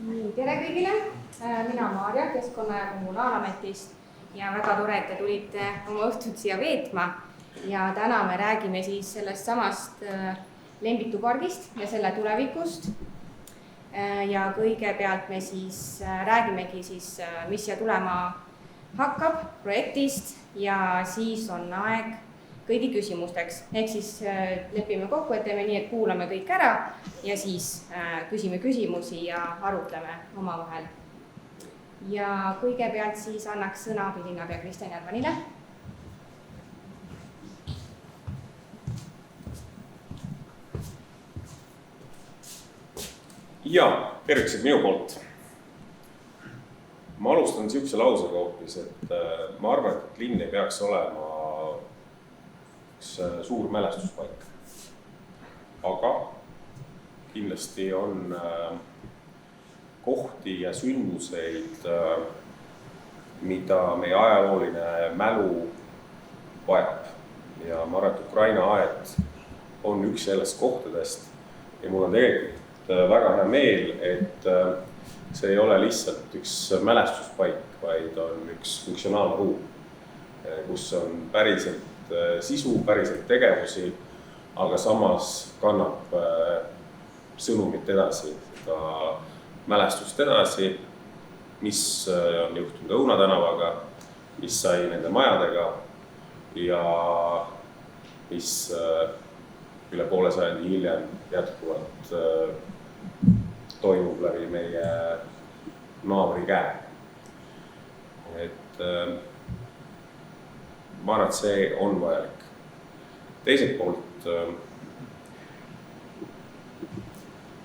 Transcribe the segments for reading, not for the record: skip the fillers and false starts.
Tere kõigile, mina Maarja Keskkonna- ja Kommunaalametist ja väga tore, et te tulite oma õhtut siia veetma. Ja täna me räägime siis sellest samast Lembitu pargist ja selle tulevikust. Ja kõigepealt me siis räägimegi siis, mis siia tulema hakkab projektist ja siis on aeg kõigi küsimusteks. Ehk siis lepime kokku, et teeme nii, et kuulame kõik ära ja siis küsime küsimusi ja arutleme omavahel. Ja kõigepealt siis annaks sõna abilinnapea Kristjan Järvanile. Ja, tervitused minu poolt. Ma alustan siukse lausega hoopis, et ma arvan, et linn ei peaks olema üks suur mälestuspaik. Aga kindlasti on kohti ja sündmuseid, mida meie ajalooline mälu vajab. Ja ma arvan, et Ukraina aed on üks sellest kohtadest ja mul on tegelikult väga hea meel, et see ei ole lihtsalt üks mälestuspaik, vaid on üks funktsionaalne ruum, kus on päriselt sisu, päriselt tegevusi, aga samas kannab sõnumit edasi, seda mälestust edasi, mis on juhtunud Õuna tänavaga, mis sai nende majadega ja mis üle poole sajandi hiljem jätkuvalt toimub läbi meie naabri käe. Et ma arvan, et see on vajalik. Teiselt poolt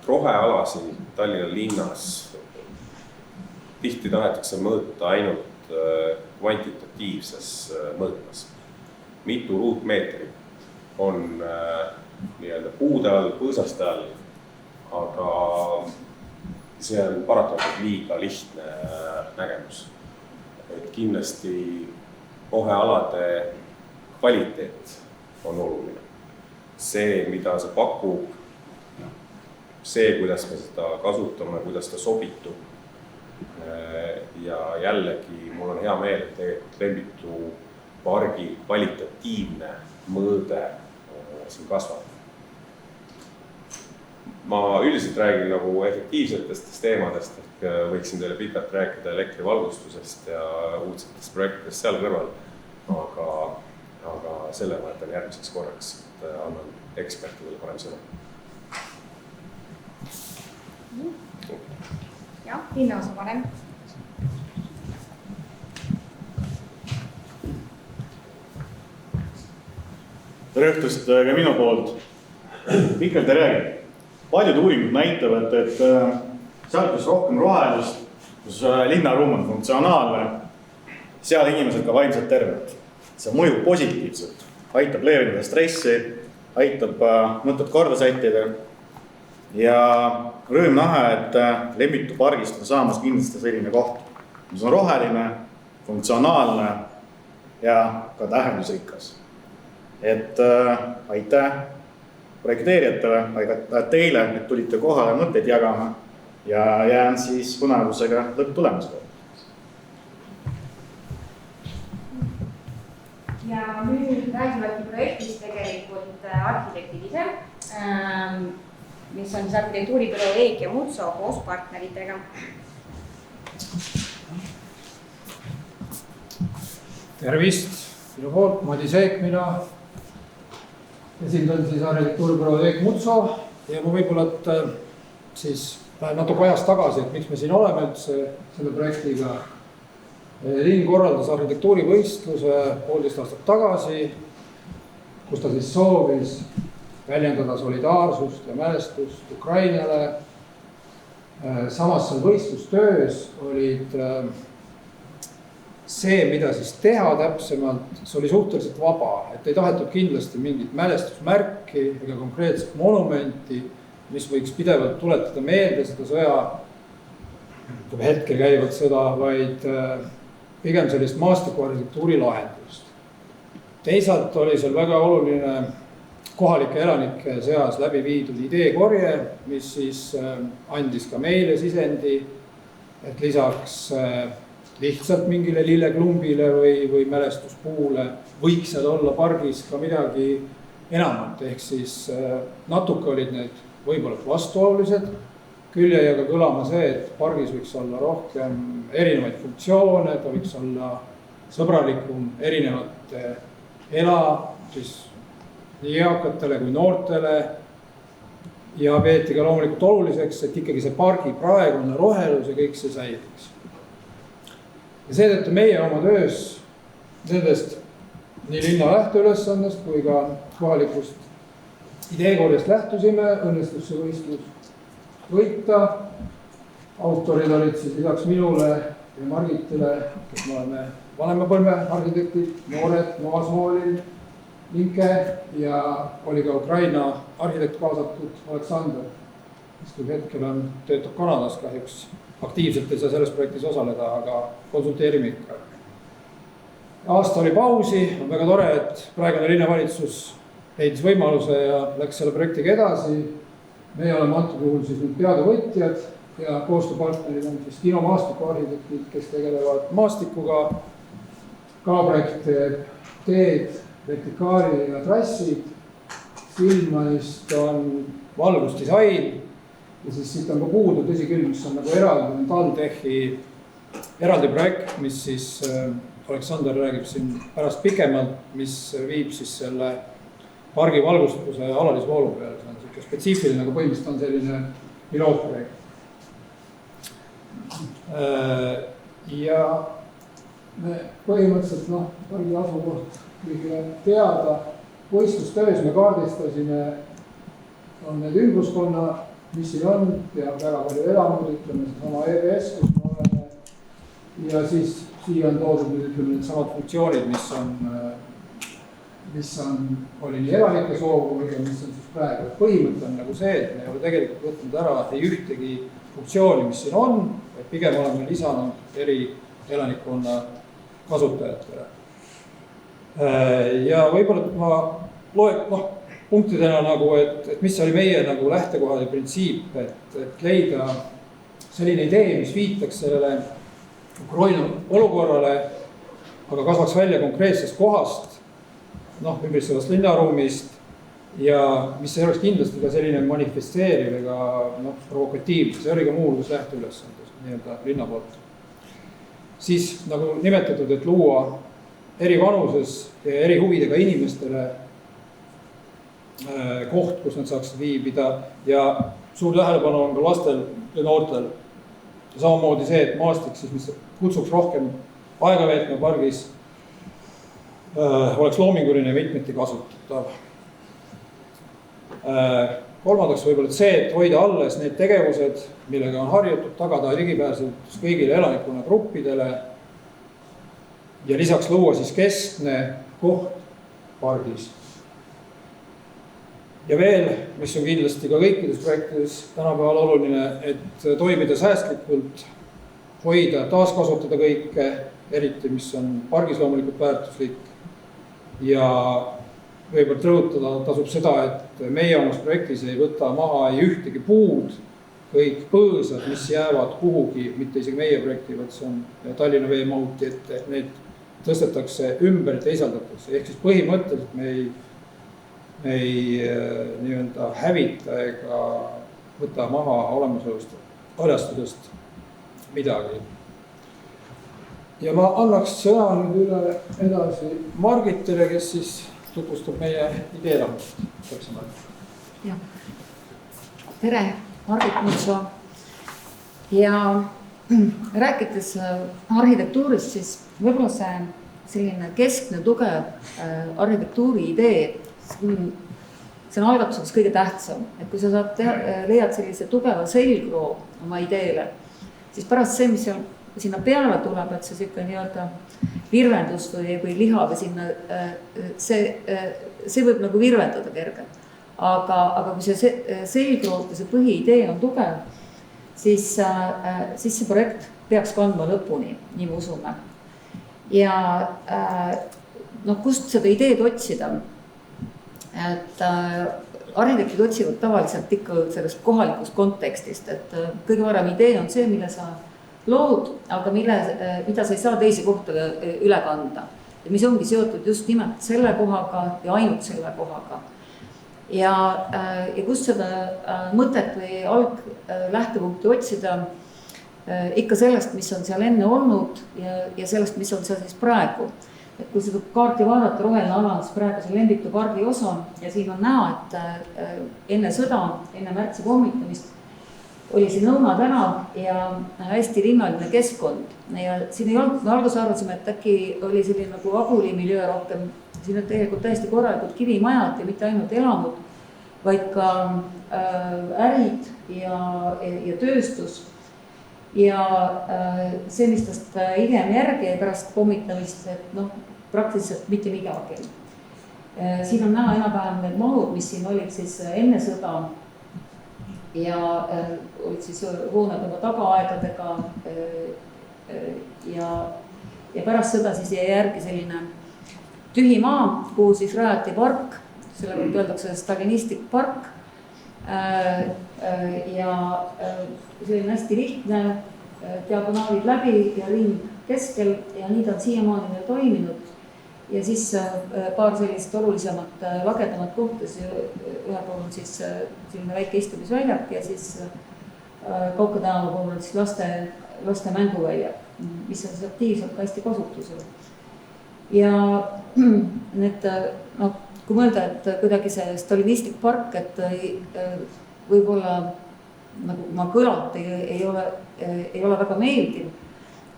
rohealasi Tallinna linnas tihti tahetakse mõõta ainult kvantitatiivses mõõtmas. Mitu ruutmeetrit on nii-öelda puude all, põõsaste all, aga see on paratamatult liiga lihtne nägemus. Et kindlasti rohealade kvaliteet on oluline. See, mida see pakub, see, kuidas me seda kasutame, kuidas ta sobitub. Ja jällegi mul on hea meel, et tegelikult Lembitu pargi kvalitatiivne mõõde siin kasvab. Ma üldiselt räägin nagu efektiivsetest teemadest, ehk võiksin teile pikalt rääkida elektrivalgustusest ja uudsetest projektidest seal kõrval, aga selle ma jätan järgmiseks korraks, et annan ekspertidele parem sõna. Ja, linnaosa vanem. Tere õhtust ka minu poolt. Pikalt ei räägi. Paljud uuringud näitavad, et seal, kus rohkem rohelust, kus linnaruum on funktsionaalne, seal inimesed ka vaimselt terved. See mõjub positiivselt, aitab leevendada stressi, aitab mõtted korda sättida. Ja rõõm näha, et Lembitu pargist on saamas kindlasti selline koht, mis on roheline, funktsionaalne ja ka tähendusrikas. Et aitäh projekteerijatele, aitäh teile, et tulite kohale mõtteid jagama ja jään siis põnevusega lõpptulemusega. Ja nüüd räägivadki projektist tegelikult arhitektid ise, mis on siis arhitektuuribüroo EEK ja Mutso koos partneritega. Tervist, minu poolt, Madis Eek, mina esindan siis arhitektuuribüroo EEK Mutso ja ma võib-olla siis lähen natuke ajas tagasi, et miks me siin oleme üldse selle projektiga. Linn korraldas arhitektuurivõistluse 1,5 aastat tagasi, kus ta siis soovis väljendada solidaarsust ja mälestust Ukrainale. Samas seal võistlustöös olid see, mida siis teha täpsemalt, see oli suhteliselt vaba, et ei tahetud kindlasti mingit mälestusmärki ega konkreetset monumenti, mis võiks pidevalt tuletada meelde seda sõja, hetkel käivat sõda, vaid pigem sellist maastikuarhitektuuri lahendust. Teisalt oli seal väga oluline kohalike elanike seas läbi viidud ideekorje, mis siis andis ka meile sisendi, et lisaks lihtsalt mingile lilleklumbile või mälestuspuule võiks seal olla pargis ka midagi enamat, ehk siis natuke olid need võib-olla vastuolulised. Küll jäi aga kõlama see, et pargis võiks olla rohkem erinevaid funktsioone, ta võiks olla sõbralikum erinevate siis nii eakatele kui noortele. Ja peeti ka loomulikult oluliseks, et ikkagi see pargi praegune rohelus ja kõik see säiliks. Ja seetõttu meie oma töös nendest nii linna lähteülesandest kui ka kohalikust ideekorjast lähtusime, õnnestus see võistlus võita. Autorid olid siis lisaks minule ja Margitile, kes me oleme vanema põlve arhitektid, noored, Novasoolil, Linke ja oli ka Ukraina arhitekt kaasatud Aleksander, kes küll hetkel töötab Kanadas kahjuks. Aktiivselt ei saa selles projektis osaleda, aga konsulteerime ikka. Aasta oli pausi, on väga tore, et praegune linnavalitsus leidis võimaluse ja läks selle projektiga edasi. Meie oleme antud juhul siis nüüd peadevõtjad ja koostööpartnerid on siis Kino Maastiku arhitektid, kes tegelevad maastikuga, kaaprojekte, teed, vertikaali ja trassid. Silmanist on valgusdisain ja siis siit on ka puudu, tõsi küll, mis on nagu eraldi TalTechi eraldi projekt, mis siis Aleksander räägib siin pärast pikemalt, mis viib siis selle pargi valgustuse alalisvoolu peale. See on selline spetsiifiline, aga põhimõtteliselt on selline pilootprojekt. Ja me põhimõtteliselt, pargi asukoht kõigile teada. Võistlustöös me kaardistasime, on need ümbruskonna, mis siin on, teab väga palju elamud, ütleme sama EBS, kus me oleme. Ja siis siia on toodud nüüd, ütleme, need samad funktsioonid, mis oli nii elanike soovu, mis on siis praegu. Põhimõte on nagu see, et me ei ole tegelikult võtnud ära ei ühtegi funktsiooni, mis siin on, et pigem oleme lisanud eri elanikkonna kasutajatele. Ja võib-olla ma loen punktidena nagu, et mis oli meie nagu lähtekohad ja printsiip, et leida selline idee, mis viitaks sellele Ukraina olukorrale, aga kasvaks välja konkreetsest kohast, ümbritsevast linnaruumist ja mis ei oleks kindlasti ka selline manifesteeriv ega provokatiivne. See oli ka muuhulgas lähteülesandes nii-öelda linna poolt. Siis nagu nimetatud, et luua eri vanuses ja eri huvidega inimestele koht, kus nad saaksid viibida ja suur tähelepanu on ka lastel ja noortel. Ja samamoodi see, et maastik, siis, mis kutsuks rohkem aega veetma pargis, oleks loominguline ja mitmeti kasutatav. Kolmandaks võib-olla see, et hoida alles need tegevused, millega on harjutud, tagada ligipääsetus kõigile elanikkonna gruppidele ja lisaks luua siis keskne koht pargis. Ja veel, mis on kindlasti ka kõikides projektides tänapäeval oluline, et toimida säästlikult, hoida, taaskasutada kõike, eriti mis on pargis loomulikult väärtuslik. Ja võivad rõhutada tasub seda, et meie omas projektis ei võta maha ei ühtegi puud, kõik põõsad, mis jäävad kuhugi, mitte isegi meie projekti, vaid see on Tallinna Veemahuti, et need tõstetakse ümber, teisaldatakse. Ehk siis põhimõtteliselt me ei nii-öelda hävita ega võta maha olemasolevast harjastusest midagi. Ja ma annaks sõna nüüd üle edasi Margitile, kes siis tutvustab meie ideelamust. Tere, Margit Mutso. Ja rääkides arhitektuurist, siis võib-olla see selline keskne tugev arhitektuuri idee, see on algatuseks kõige tähtsam. Et kui sa leiad sellise tugeva selgroo oma ideele, siis pärast see, mis sinna peale tuleb, et see siuke nii-öelda virvendus või liha või sinna, see võib nagu virvendada kergelt. Aga kui see selgroog ja see põhiidee on tugev, siis see projekt peaks kandma lõpuni, nii me usume. Ja kust seda ideed otsida? et arhitektid otsivad tavaliselt ikka sellest kohalikust kontekstist, et kõige parem idee on see, mille sa lood, aga mida sa ei saa teisi kohta üle kanda. Ja mis ongi seotud just nimelt selle kohaga ja ainult selle kohaga. Ja kust seda mõtet või lähtepunkti otsida ikka sellest, mis on seal enne olnud ja sellest, mis on seal siis praegu. Et kui seda kaarti vaadata, roheline ala on siis praegu see Lembitu pargi osa ja siin on näha, et enne sõda, enne märtsi pommitamist oli siin Õuna tänav ja hästi linnaline keskkond. Ja siin ei olnud, me alguses arvasime, et äkki oli selline nagu Aguli miljöö rohkem. Siin on tegelikult täiesti korralikud kivimajad ja mitte ainult elamud, vaid ka ärid ja tööstus. Ja see, mis tast hiljem järgi pärast pommitamist, et praktiliselt mitte midagi. Siin on näha enam-vähem need mahud, mis siin olid siis enne sõda ja olid siis hooned oma tagaaedadega ja pärast sõda siis jäi järgi selline tühi maa, kuhu siis rajati park, selle kohta öeldakse stalinistlik park ja selline hästi lihtne, diagonaalid läbi ja ring keskel ja nii ta on siiamaani toiminud. Ja siis paar sellist olulisemat lagedamat kohtas, ühe pool on siis selline väike istumisväljak ja siis Kauka tänava pool on siis laste mänguväljak, mis on aktiivselt ka hästi kasutusel. Ja need, kui mõelda, et kuidagi see stalinistlik park, et võib-olla nagu ma kõlalt ei ole väga meeldiv,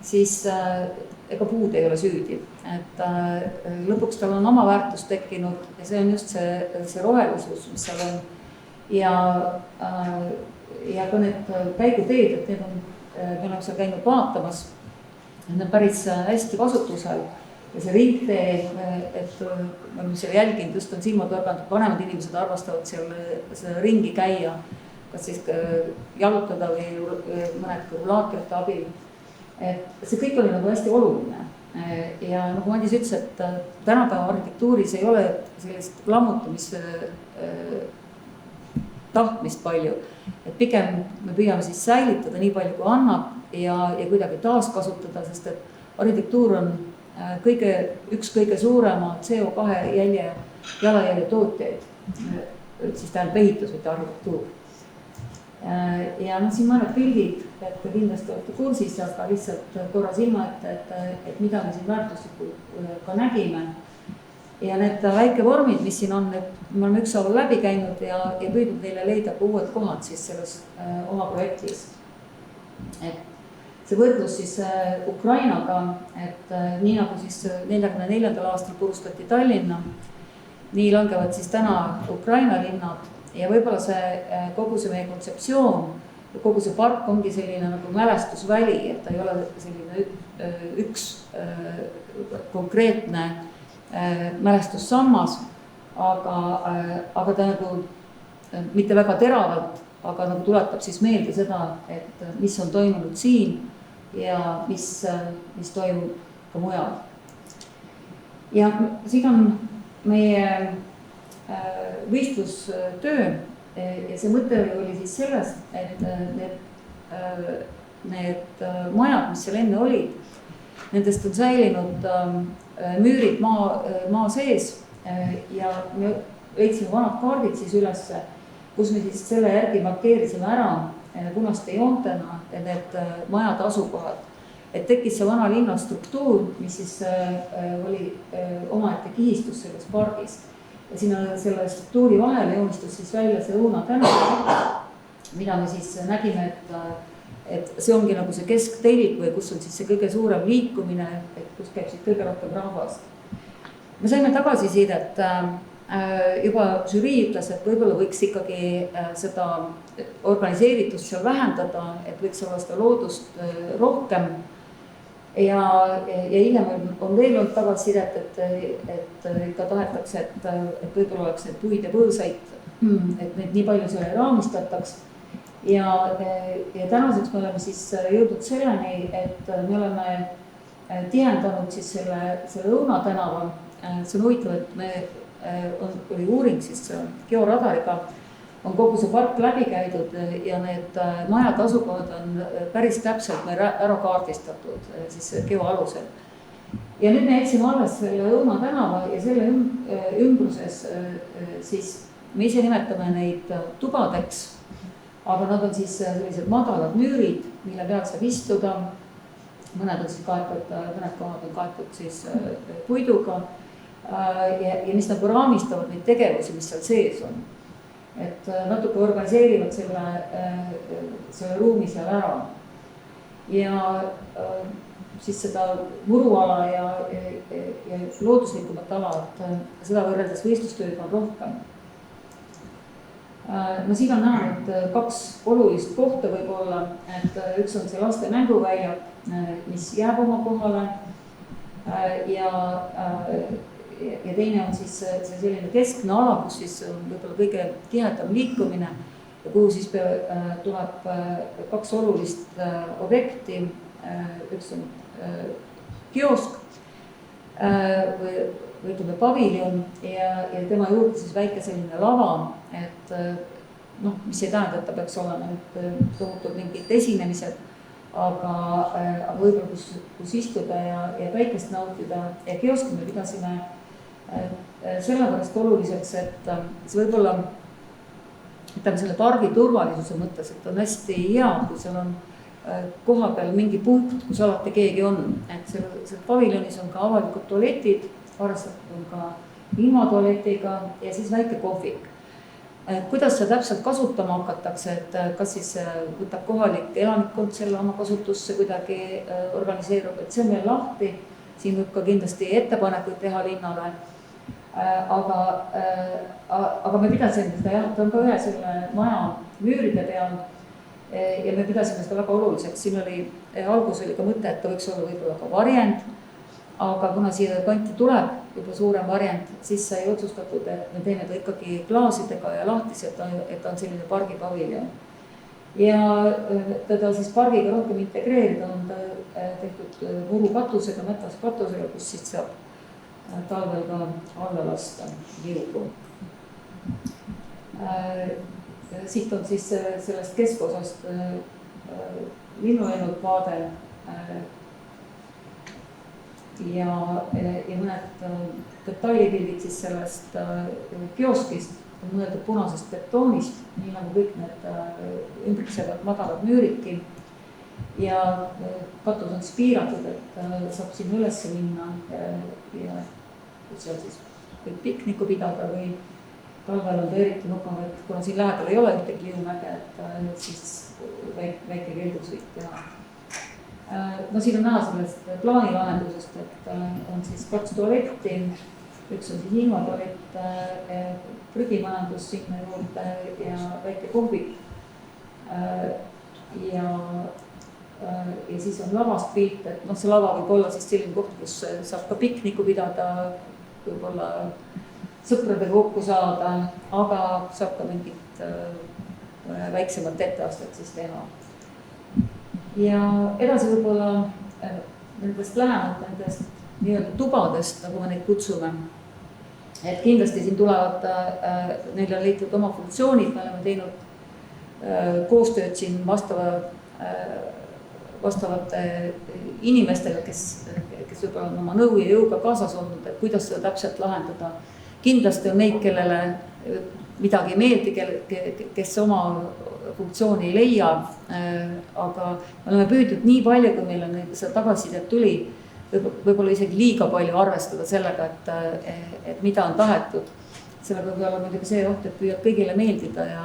siis ega puud ei ole süüdi, et lõpuks tal on oma väärtus tekkinud ja see on just see rohelisus, mis seal on. Ja ka need käiguteed, et need on, me oleme seal käinud vaatamas, need on päris hästi kasutusel ja see ringtee, et me oleme seal jälginud, just on silma torganud, vanemad inimesed arvastavad seal ringi käia, kas siis jalutada või mõned rulaatorite abil. Et see kõik oli nagu hästi oluline ja nagu Madis ütles, et tänapäeva arhitektuuris ei ole sellist lammutamise tahtmist palju, et pigem me püüame siis säilitada nii palju kui annab ja kuidagi taaskasutada, sest et arhitektuur on üks kõige suurema CO2 jalajälje tootjaid, siis tähendab ehitus, mitte arhitektuur. Ja siin mõned pildid, et kindlasti olete kursis, aga lihtsalt korra silma ette, et mida me siin väärtuslikult ka nägime. Ja need väikevormid, mis siin on, et me oleme ükshaaval läbi käinud ja püüdnud neile leida ka uued kohad siis selles oma projektis. Et see võrdlus siis Ukrainaga, et nii nagu siis 1944. aastal purustati Tallinna, nii langevad siis täna Ukraina linnad. Ja võib-olla kogu see meie kontseptsioon, kogu see park ongi selline nagu mälestusväli, et ta ei ole selline üks konkreetne mälestussammas, aga ta nagu mitte väga teravalt, aga nagu tuletab siis meelde seda, et mis on toimunud siin ja mis toimub ka mujal. Ja siin on meie võistlustöö ja see mõte oli siis selles, et need majad, mis seal enne olid, nendest on säilinud müürid maa sees ja me leidsime vanad kaardid siis ülesse, kus me siis selle järgi markeerisime ära punaste joontena need majade asukohad. Et tekkis see vana linna struktuur, mis siis oli omaette kihistus selles pargis. Ja sinna selle struktuuri vahele joonistus siis välja see Õuna tänav, mida me siis nägime, et see ongi nagu see kesktelg või kus on siis see kõige suurem liikumine, et kus käib siis kõige rohkem rahvast. Me saime tagasisidet, juba žürii ütles, et võib-olla võiks ikkagi seda organiseeritust seal vähendada, et võiks olla seda loodust rohkem. Ja hiljem on veel olnud tagasisidet, et ikka tahetakse, et võib-olla oleks need puid ja põõsaid, et neid nii palju selle raamistataks. Ja tänaseks me oleme siis jõudnud selleni, et me oleme tihendanud siis selle Õuna tänava. See on huvitav, et me oli uuring siis georadariga, on kogu see park läbi käidud ja need majade asukohad on päris täpselt meil ära kaardistatud siis geo alusel. Ja nüüd me jätsime alles selle Õuna tänava ja selle ümbruses siis me ise nimetame neid tubadeks, aga nad on siis sellised madalad müürid, mille peal saab istuda. Mõned on siis kaetud, mõned kohad on kaetud siis puiduga ja mis nagu raamistavad neid tegevusi, mis seal sees on. Et natuke organiseerivad selle ruumi seal ära. Ja siis seda muruala ja looduslikumat ala, et seda võrreldes võistlustööd on rohkem. No siin on näha nüüd 2 olulist kohta võib-olla, et üks on see laste mänguväljak, mis jääb oma kohale ja teine on siis see selline keskne ala, kus siis on võib-olla kõige tihedam liikumine ja kuhu siis tuleb 2 olulist objekti. Üks on kiosk või ütleme paviljon ja tema juurde siis väike selline lava, et mis ei tähenda, et ta peaks olema nüüd tohutud mingid esinemised, aga võib-olla kus istuda ja päikest nautida ja kioski me pidasime sellepärast oluliseks, et see võib-olla selle pargi turvalisuse mõttes, et on hästi hea, kui seal on koha peal mingi punkt, kus alati keegi on, et seal paviljonis on ka avalikud tualetid, arvestatud on ka ilmatualetiga ja siis väike kohvik. Kuidas seda täpselt kasutama hakatakse, et kas siis võtab kohalik elanikkond selle oma kasutusse kuidagi organiseerub, et see on meil lahti, siin võib ka kindlasti ettepanekuid teha linnale. Aga me pidasime seda jah, ta on ka ühe selle maja müüride peal ja me pidasime seda väga oluliseks, siin oli, algus oli ka mõte, et ta võiks olla võib-olla ka varjend, aga kuna siia kanti tuleb juba suurem varjend, siis sai otsustatud, et me teeme ta ikkagi klaasidega ja lahtis, et on selline pargipaviljon. Ja teda siis pargiga rohkem integreerida on ta tehtud murukatusega, mätaskatusega, kus siis saab talvel ka alla lasta liugu. Siit on siis sellest keskosast linnulennud vaade ja mõned detailipildid siis sellest kioskist on mõeldud punasest betoonist, nii nagu kõik need ümbritsevad madalad müüridki. Ja katus on siis piiratud, et saab sinna üles minna ja seal siis võib pikniku pidada või talvel on ta eriti nukav, et kuna siin lähedal ei ole ühtegi liumäge, et siis väike keldusvõit teha. No siin on näha sellest plaanilahendusest, et on siis 2 tualetti, üks on siis ilmatualett, prügimajandus sinna juurde ja väike kohvik. Ja siis on lavast pilt, et see lava võib olla siis selline koht, kus saab ka pikniku pidada, võib-olla sõpradega kokku saada, aga saab ka mingit väiksemat etteastet siis teha. Ja edasi võib-olla nendest lähemalt, nendest nii-öelda tubadest, nagu me neid kutsume. Et kindlasti siin tulevad, neil on leitud oma funktsioonid, me oleme teinud koostööd siin vastavate inimestega, kes võib-olla on oma nõu ja jõuga kaasas olnud, et kuidas seda täpselt lahendada. Kindlasti on neid, kellele midagi ei meeldi, kes oma funktsiooni ei leia, aga me oleme püüdnud nii palju, kui meil on seda tagasisidet tuli, võib-olla isegi liiga palju arvestada sellega, et mida on tahetud. Sellega võib olla muidugi see oht, et püüab kõigile meeldida ja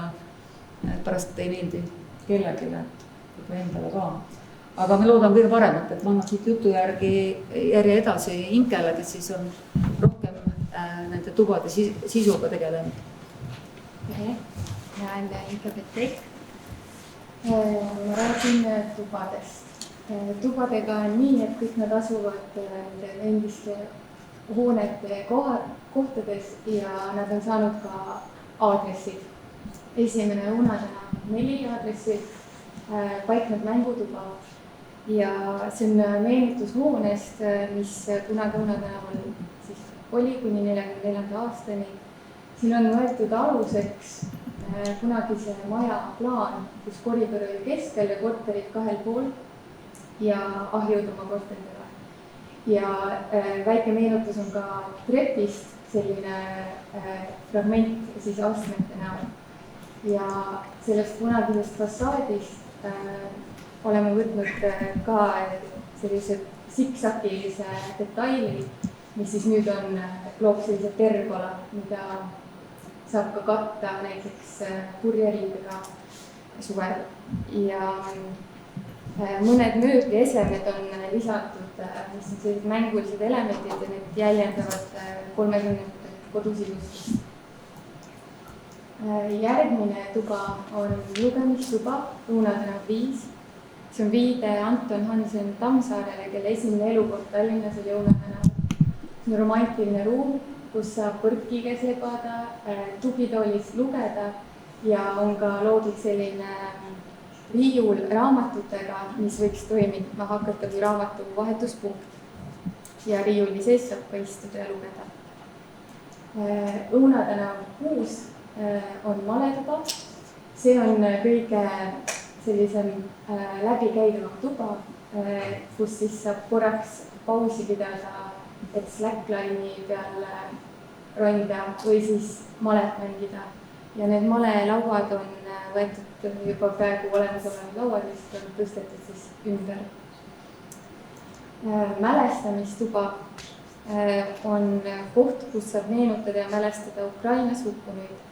pärast ei meeldi kellelegi, et endale ka. Aga me loodame kõige paremat, et ma annan siit jutu järje edasi Inkele, kes siis on rohkem nende tubade sisuga tegelenud. Ja olen Inke Petrik. Ma räägin tubadest. Tubadega on nii, et kõik nad asuvad endiste hoonete kohtades ja nad on saanud ka aadressid. Esimene Õuna tänav 4 aadressi, paikneb mängutuba ja see on meenutus hoonest, mis kunagi Õuna tänaval siis oli kuni 1944. aastani. siin on võetud aluseks kunagise maja plaan, kus koridor oli keskel ja korterid kahel pool ja ahjud oma korteridele. ja väike meenutus on ka trepist selline fragment siis astmete näol. ja sellest kunagisest fassaadist oleme võtnud ka sellise siksakilise detaili, mis siis nüüd loob sellise pergola, mida saab ka katta näiteks purjeriidega suvel. ja mõned mööbliesemed on lisatud, mis on sellised mängulised elemendid ja need jäljendavad 30. kodusilustust. Järgmine tuba on lugemistuba, Õuna tänav 5. see on viide Anton Hansen Tammsaarele, kelle esimene elukoht Tallinnas oli Õuna tänav. see on romantiline ruum, kus saab põrki käes lebada, tugitoolis lugeda ja on ka loodud selline riiul raamatutega, mis võiks toimima hakata kui raamatu vahetuspunkt. ja riiuli sees saab ka istuda ja lugeda. Õuna tänav 6 on maletuba. see on kõige sellisem läbikäidavam tuba, kus siis saab korraks pausi pidada, et slackline'i peal ronida või siis malet mängida. ja need malelauad on võetud juba praegu olemasolevad lauad, mis on tõstetud siis ümber. Mälestamistuba on koht, kus saab meenutada ja mälestada Ukrainas hukkunuid.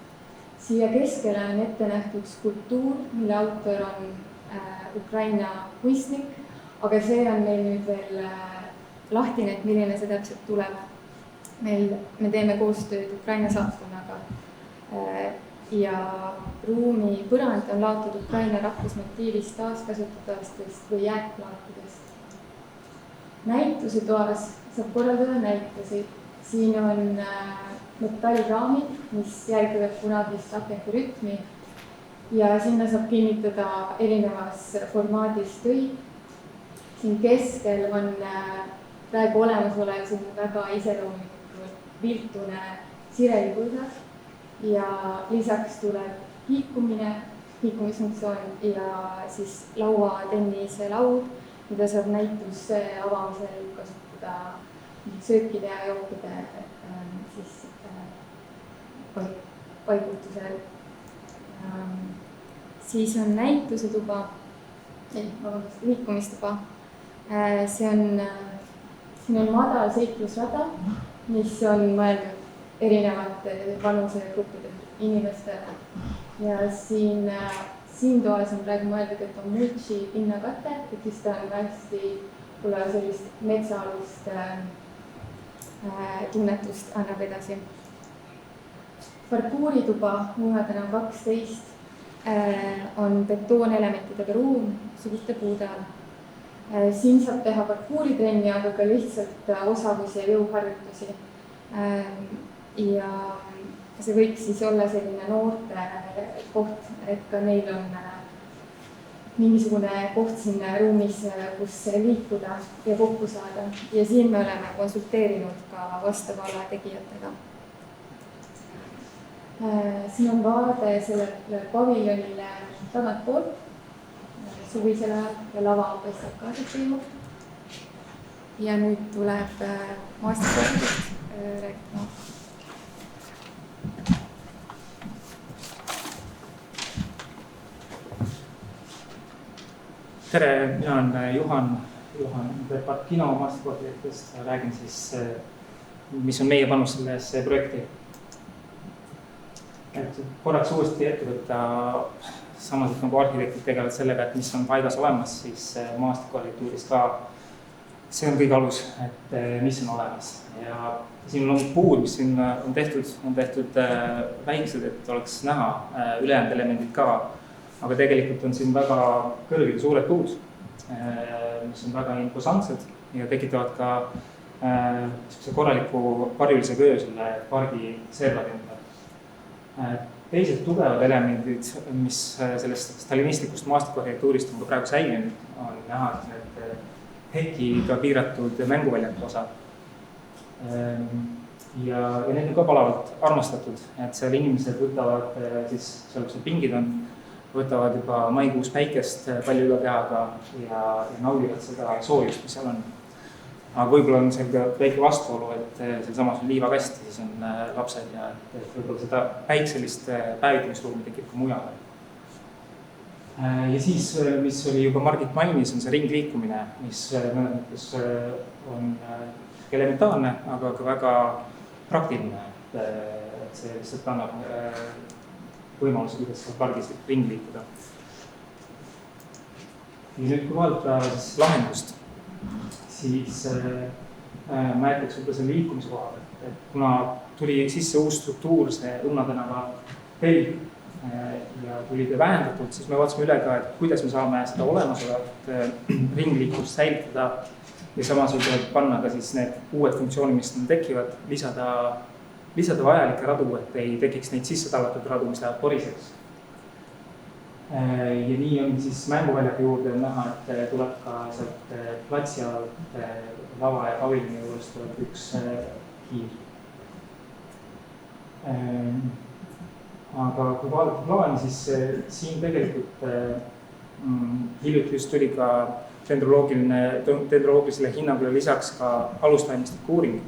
siia keskele on ette nähtud skulptuur, mille autor on Ukraina kunstnik, aga see on meil nüüd veel lahtine, et milline see täpselt tuleb. me teeme koostööd Ukraina saatkonnaga ja ruumi põrand on laotud Ukraina rahvusmotiivist taaskasutatavastest või jääkplaatidest. näitusetoas saab korraldada näitusi. siin on metallraamid, mis järgivad kunagist akenti rütmi ja sinna saab kinnitada erinevas formaadis töid. siin keskel on praegu olemasolev selline väga iseloomulik viltune sirelipõõsas ja lisaks tuleb liikumisfunktsioon ja siis lauatennise laud, mida saab näituse avamisel kasutada söökide ja jookide siis paigutusel. siis on näitusetuba, liikumistuba. siin on madal seiklusrada, mis on mõeldud erinevate vanusegruppide inimestele. ja siin toas on praegu mõeldud, et on mulči pinnakate, et siis ta on hästi võib-olla sellist metsaalust tunnetust annab edasi. Parkuurituba Õuna tänav 12 on betoonelementidega ruum suurte puude all. siin saab teha parkuuritrenni, aga ka lihtsalt osavus- ja jõuharjutusi. ja see võiks siis olla selline noorte koht, et ka neil on mingisugune koht siin ruumis, kus liikuda ja kokku saada. ja siin me oleme konsulteerinud ka vastava ala tegijatega. siin on vaade sellele paviljonile tagantpoolt suvisel ajal ja lava paistab ka siit ilmub. ja nüüd tuleb maastikuarhiteekt rääkima. tere, mina olen Juhan Verpakino maastikuarhitektist. Räägin siis, mis on meie panus sellesse projekti. Et korraks uuesti ette võtta, samaselt nagu arhitektid tegelevad sellega, et mis on paigas olemas, siis maastikuarhitektuuris ka see on kõige alus, et mis on olemas. Ja siin on puud, mis siin on tehtud väiksed, et oleks näha ülejäänud elemendid ka. Aga tegelikult on siin väga kõrged suured puud, mis on väga imposantsed ja tekitavad ka korraliku varjulise köö selle pargi servari ümber. Teised tugevad elemendid, mis sellest stalinistlikust maastikuarhitektuurist on ka praegu säilinud, on näha need hekiga piiratud mänguväljaku osa. ja need on ka palavalt armastatud, et seal inimesed võtavad siis seal, kus need pingid on, võtavad juba maikuus päikest palju üle kehaga ja naudivad seda soojust, mis seal on. Aga võib-olla on seal ka väike vastuolu, et seal samas on liivakast ja siis on lapsed ja et võib-olla seda päikselist päevitamisruumi tekib ka mujal. Ja siis, mis oli juba Margit mainis, on see ringliikumine, mis mõnes mõttes on elementaarne, aga ka väga praktiline, et see lihtsalt annab võimaluse, kuidas pargis ring liikuda. Ja nüüd, kui vaadata siis lahendust, siis ma jätaks võib-olla selle liikumise koha, et kuna tuli sisse uus struktuur, see Õuna tänava pelg ja tuli vähendatud, siis me vaatasime üle ka, et kuidas me saame seda olemasolevat ringliiklust säilitada ja samas võib panna ka siis need uued funktsioonid, mis tekivad, lisada vajalikke radu, et ei tekiks neid sisse tallatud radu, mis lähevad poriseks. Ja nii on siis mänguväljaka juurde näha, et tuleb ka sealt platsi alt lava ja paviljoni juurest tuleb üks kiir. Aga kui vaadata plaani, siis siin tegelikult hiljuti just tuli ka dendroloogilisele hinnangule lisaks ka alustaimistiku uuring,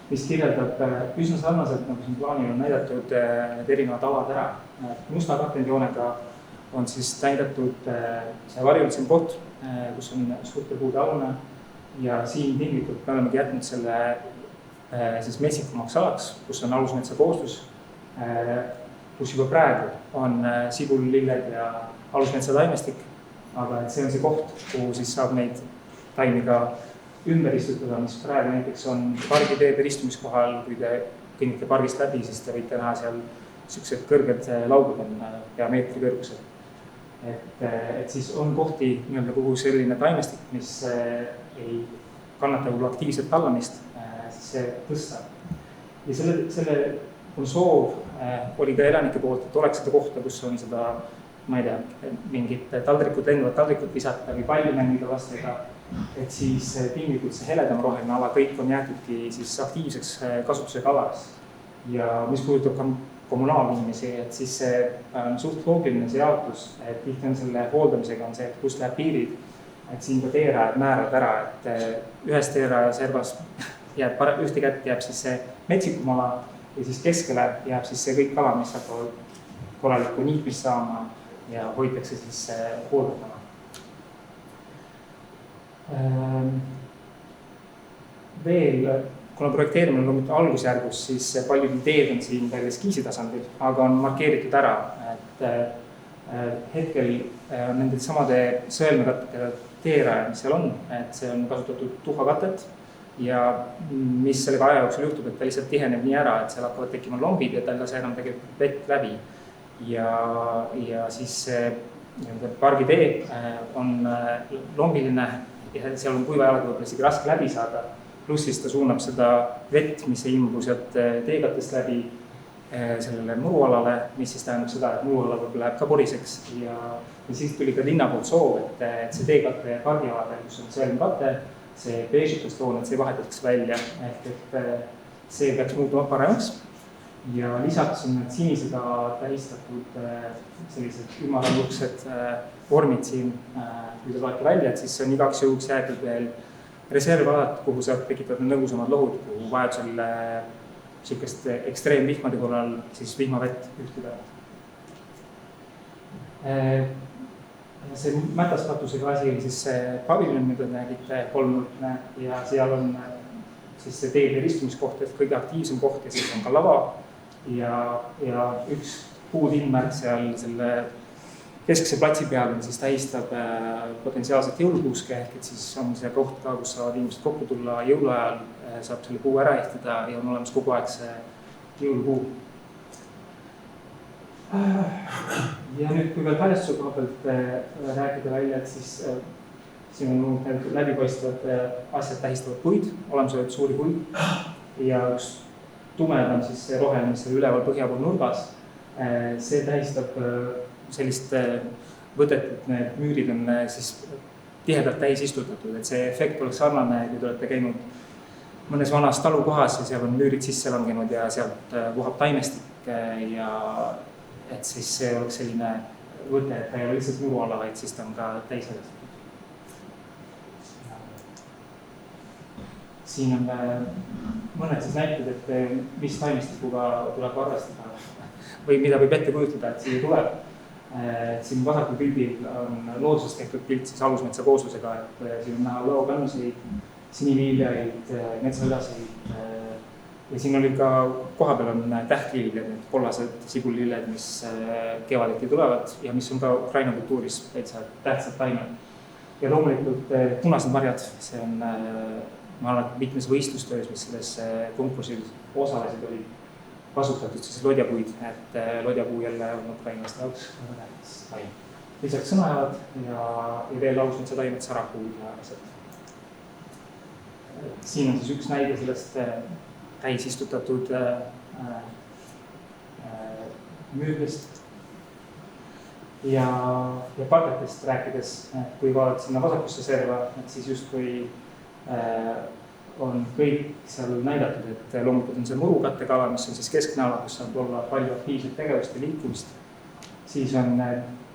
mis kirjeldab üsna sarnaselt, nagu siin plaanil on näidatud need erinevad alad ära. Musta katendjoonega on siis näidatud see varjulisem koht, kus on suurte puude alune ja siin tinglikult me olemegi jätnud selle siis metsikumaks alaks, kus on alusmetsa koostus, kus juba praegu on sibullilled ja alusmetsa taimestik, aga et see on see koht, kuhu siis saab neid taimi ka ümber istutada, mis praegu näiteks on pargiteede ristumiskohal, kui te kõnnite pargist läbi, siis te võite näha seal sellised kõrged laugud on pea meetri kõrgused. Et siis on kohti, kuhu selline taimestik, mis ei kannata võib-olla aktiivset tallamist, siis see tõsta. Ja selle soov oli ka elanike poolt, et oleks seda kohta, kus on seda, ma ei tea, mingit lenduvat taldrikut visata või palju mängida lastega, et siis tinglikult see heledam roheline ala kõik on jäetudki siis aktiivseks kasutusega alaks. Ja mis puudutab ka kommunaalinimesi, et siis see on suht loogiline see jaotus, et tihti on selle hooldamisega on see, et kust läheb piirid, et siin ka teerajad määravad ära, et ühes teeraja servas jääb ühte kätt jääb siis see metsikum ala ja siis keskele jääb siis see kõik kala, mis hakkavad korralikku niitmist saama ja hoitakse siis hooldatama. Veel, kuna projekteerimine on loomulikult algusjärgus, siis paljud ideed on siin veel eskiisi tasandil, aga on markeeritud ära, et hetkel on nende samade sõelmekattega teerajad, mis seal on, et see on kasutatud tuhakatet ja mis sellega aja jooksul juhtub, et ta lihtsalt tiheneb nii ära, et seal hakkavad tekkima lombid ja ta ei lase enam tegelikult vett läbi. Ja siis pargitee on lombiline ja seal on kuiva jalaga võib-olla isegi raske läbi saada. Pluss siis ta suunab seda vett, mis ei imbu sealt teegatest läbi sellele murualale, mis siis tähendab seda, et muruala võib-olla läheb ka poriseks ja siis tuli ka linna poolt soov, et see teekatte pargialade, kus on sõelmkatte, see beežikas toon, et see vahetatakse välja, ehk et see peaks muutuma paremaks ja lisaks on need sinisega tähistatud sellised ümaralluksed vormid siin, kui te vaate välja, et siis on igaks juhuks jäetud veel reservalad, kuhu saab tekitada nõusamad lohud, kuhu vajadusel sellist ekstreemvihmade korral siis vihmavett ühtida. See mätaskatusega asi oli siis paviljon, mida nägite kolmnurkne ja seal on siis see teede ristumiskoht, et kõige aktiivsem koht ja siis on ka lava ja üks puutimmärk seal selle keskse platsi peal siis tähistab potentsiaalset jõulupuuske, ehk et siis on see koht ka, kus saavad inimesed kokku tulla jõuluajal, saab selle puu ära ehitada ja on olemas kogu aeg see jõulupuu. Ja nüüd, kui veel paljastuse koha pealt rääkida välja, et siis siin on need läbipaistvad asjad tähistavad puid, olemasolevad suuri puid ja üks tumed on siis see roheline, mis seal üleval põhja pool nurgas. See tähistab sellist võtet, et need müürid on siis tihedalt täis istutatud, et see efekt oleks sarnane, kui te olete käinud mõnes vanas talukohas ja seal on müürid sisse langenud ja sealt vohab taimestik ja et siis see oleks selline võte, et ta ei ole lihtsalt muru alla, vaid siis ta on ka täisvälistatud. Siin on mõned siis näited, et mis taimestikuga tuleb arvestada või mida võib ette kujutada, et siia tuleb. Siin vasakul pildil on looduses tehtud pilt siis alusmetsa kooslusega, et siin on näha laokannuseid, siniviljaid, metsaülaseid ja siin oli ka kohapeal on tähtlilled, need kollased sigullilled, mis kevadeti tulevad ja mis on ka Ukraina kultuuris täitsa tähtsad taimed. Ja loomulikult punased marjad, see on, ma arvan, et mitmes võistlustöös, mis selles konkursil osalesid, oli kasutatud siis lodjapuid, et lodjapuu jälle on ukrainlaste jaoks väga tähtis taim. Lisaks sõnajalad ja veel alusmetsa taimed, sarapuud ja asjad. Siin on siis üks näide sellest täisistutatud müürdest ja palgetest rääkides, et kui vaadata sinna vasakusse serva, et siis justkui on kõik seal näidatud, et loomulikult on see murukattekala, mis on siis keskne ala, kus saab olla palju aktiivset tegevust ja liikumist. Siis on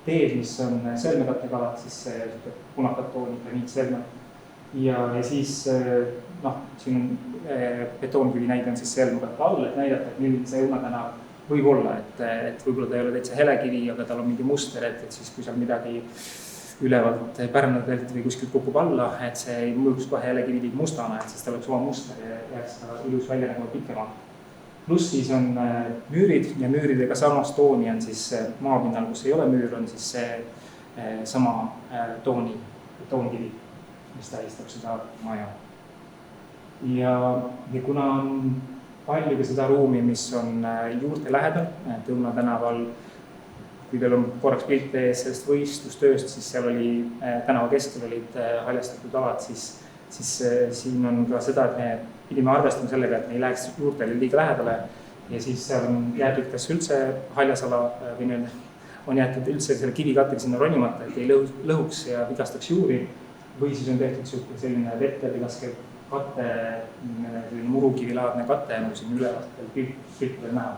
teed, mis on sõlmekattekalad, siis punakatoonid ja niitselmed. Ja siis siin on betoonkivi näide on siis sõlmekatte all, et näidata, et milline see õunatänav võib olla, et võib-olla ta ei ole täitsa helekivi, aga tal on mingi muster, et siis kui seal midagi ülevalt pärnadelt või kuskilt kukub alla, et see ei mõjuks kohe jällegi liiga mustana, et siis tal oleks oma muster ja jääks ta ilus välja nagu pikemalt. Pluss siis on müürid ja müüridega samast tooni on siis maapinnal, kus ei ole müür, on siis see sama toonkivi, mis tähistab seda maja. Ja kuna on palju ka seda ruumi, mis on juurte lähedal, et Õuna tänaval, kui teil on korraks pilt ees sellest võistlustööst, siis seal oli tänava keskel olid haljastatud alad, siis siin on ka seda, et me pidime arvestama sellega, et me ei läheks juurtele liiga lähedale ja siis seal on jäetud kas üldse haljasala või on jäetud üldse selle kivikattega sinna ronimata, et ei lõhuks ja vigastaks juuri või siis on tehtud selline vette vigaskev katte, selline murukivilaadne katte, nagu siin ülevatel piltidel näha.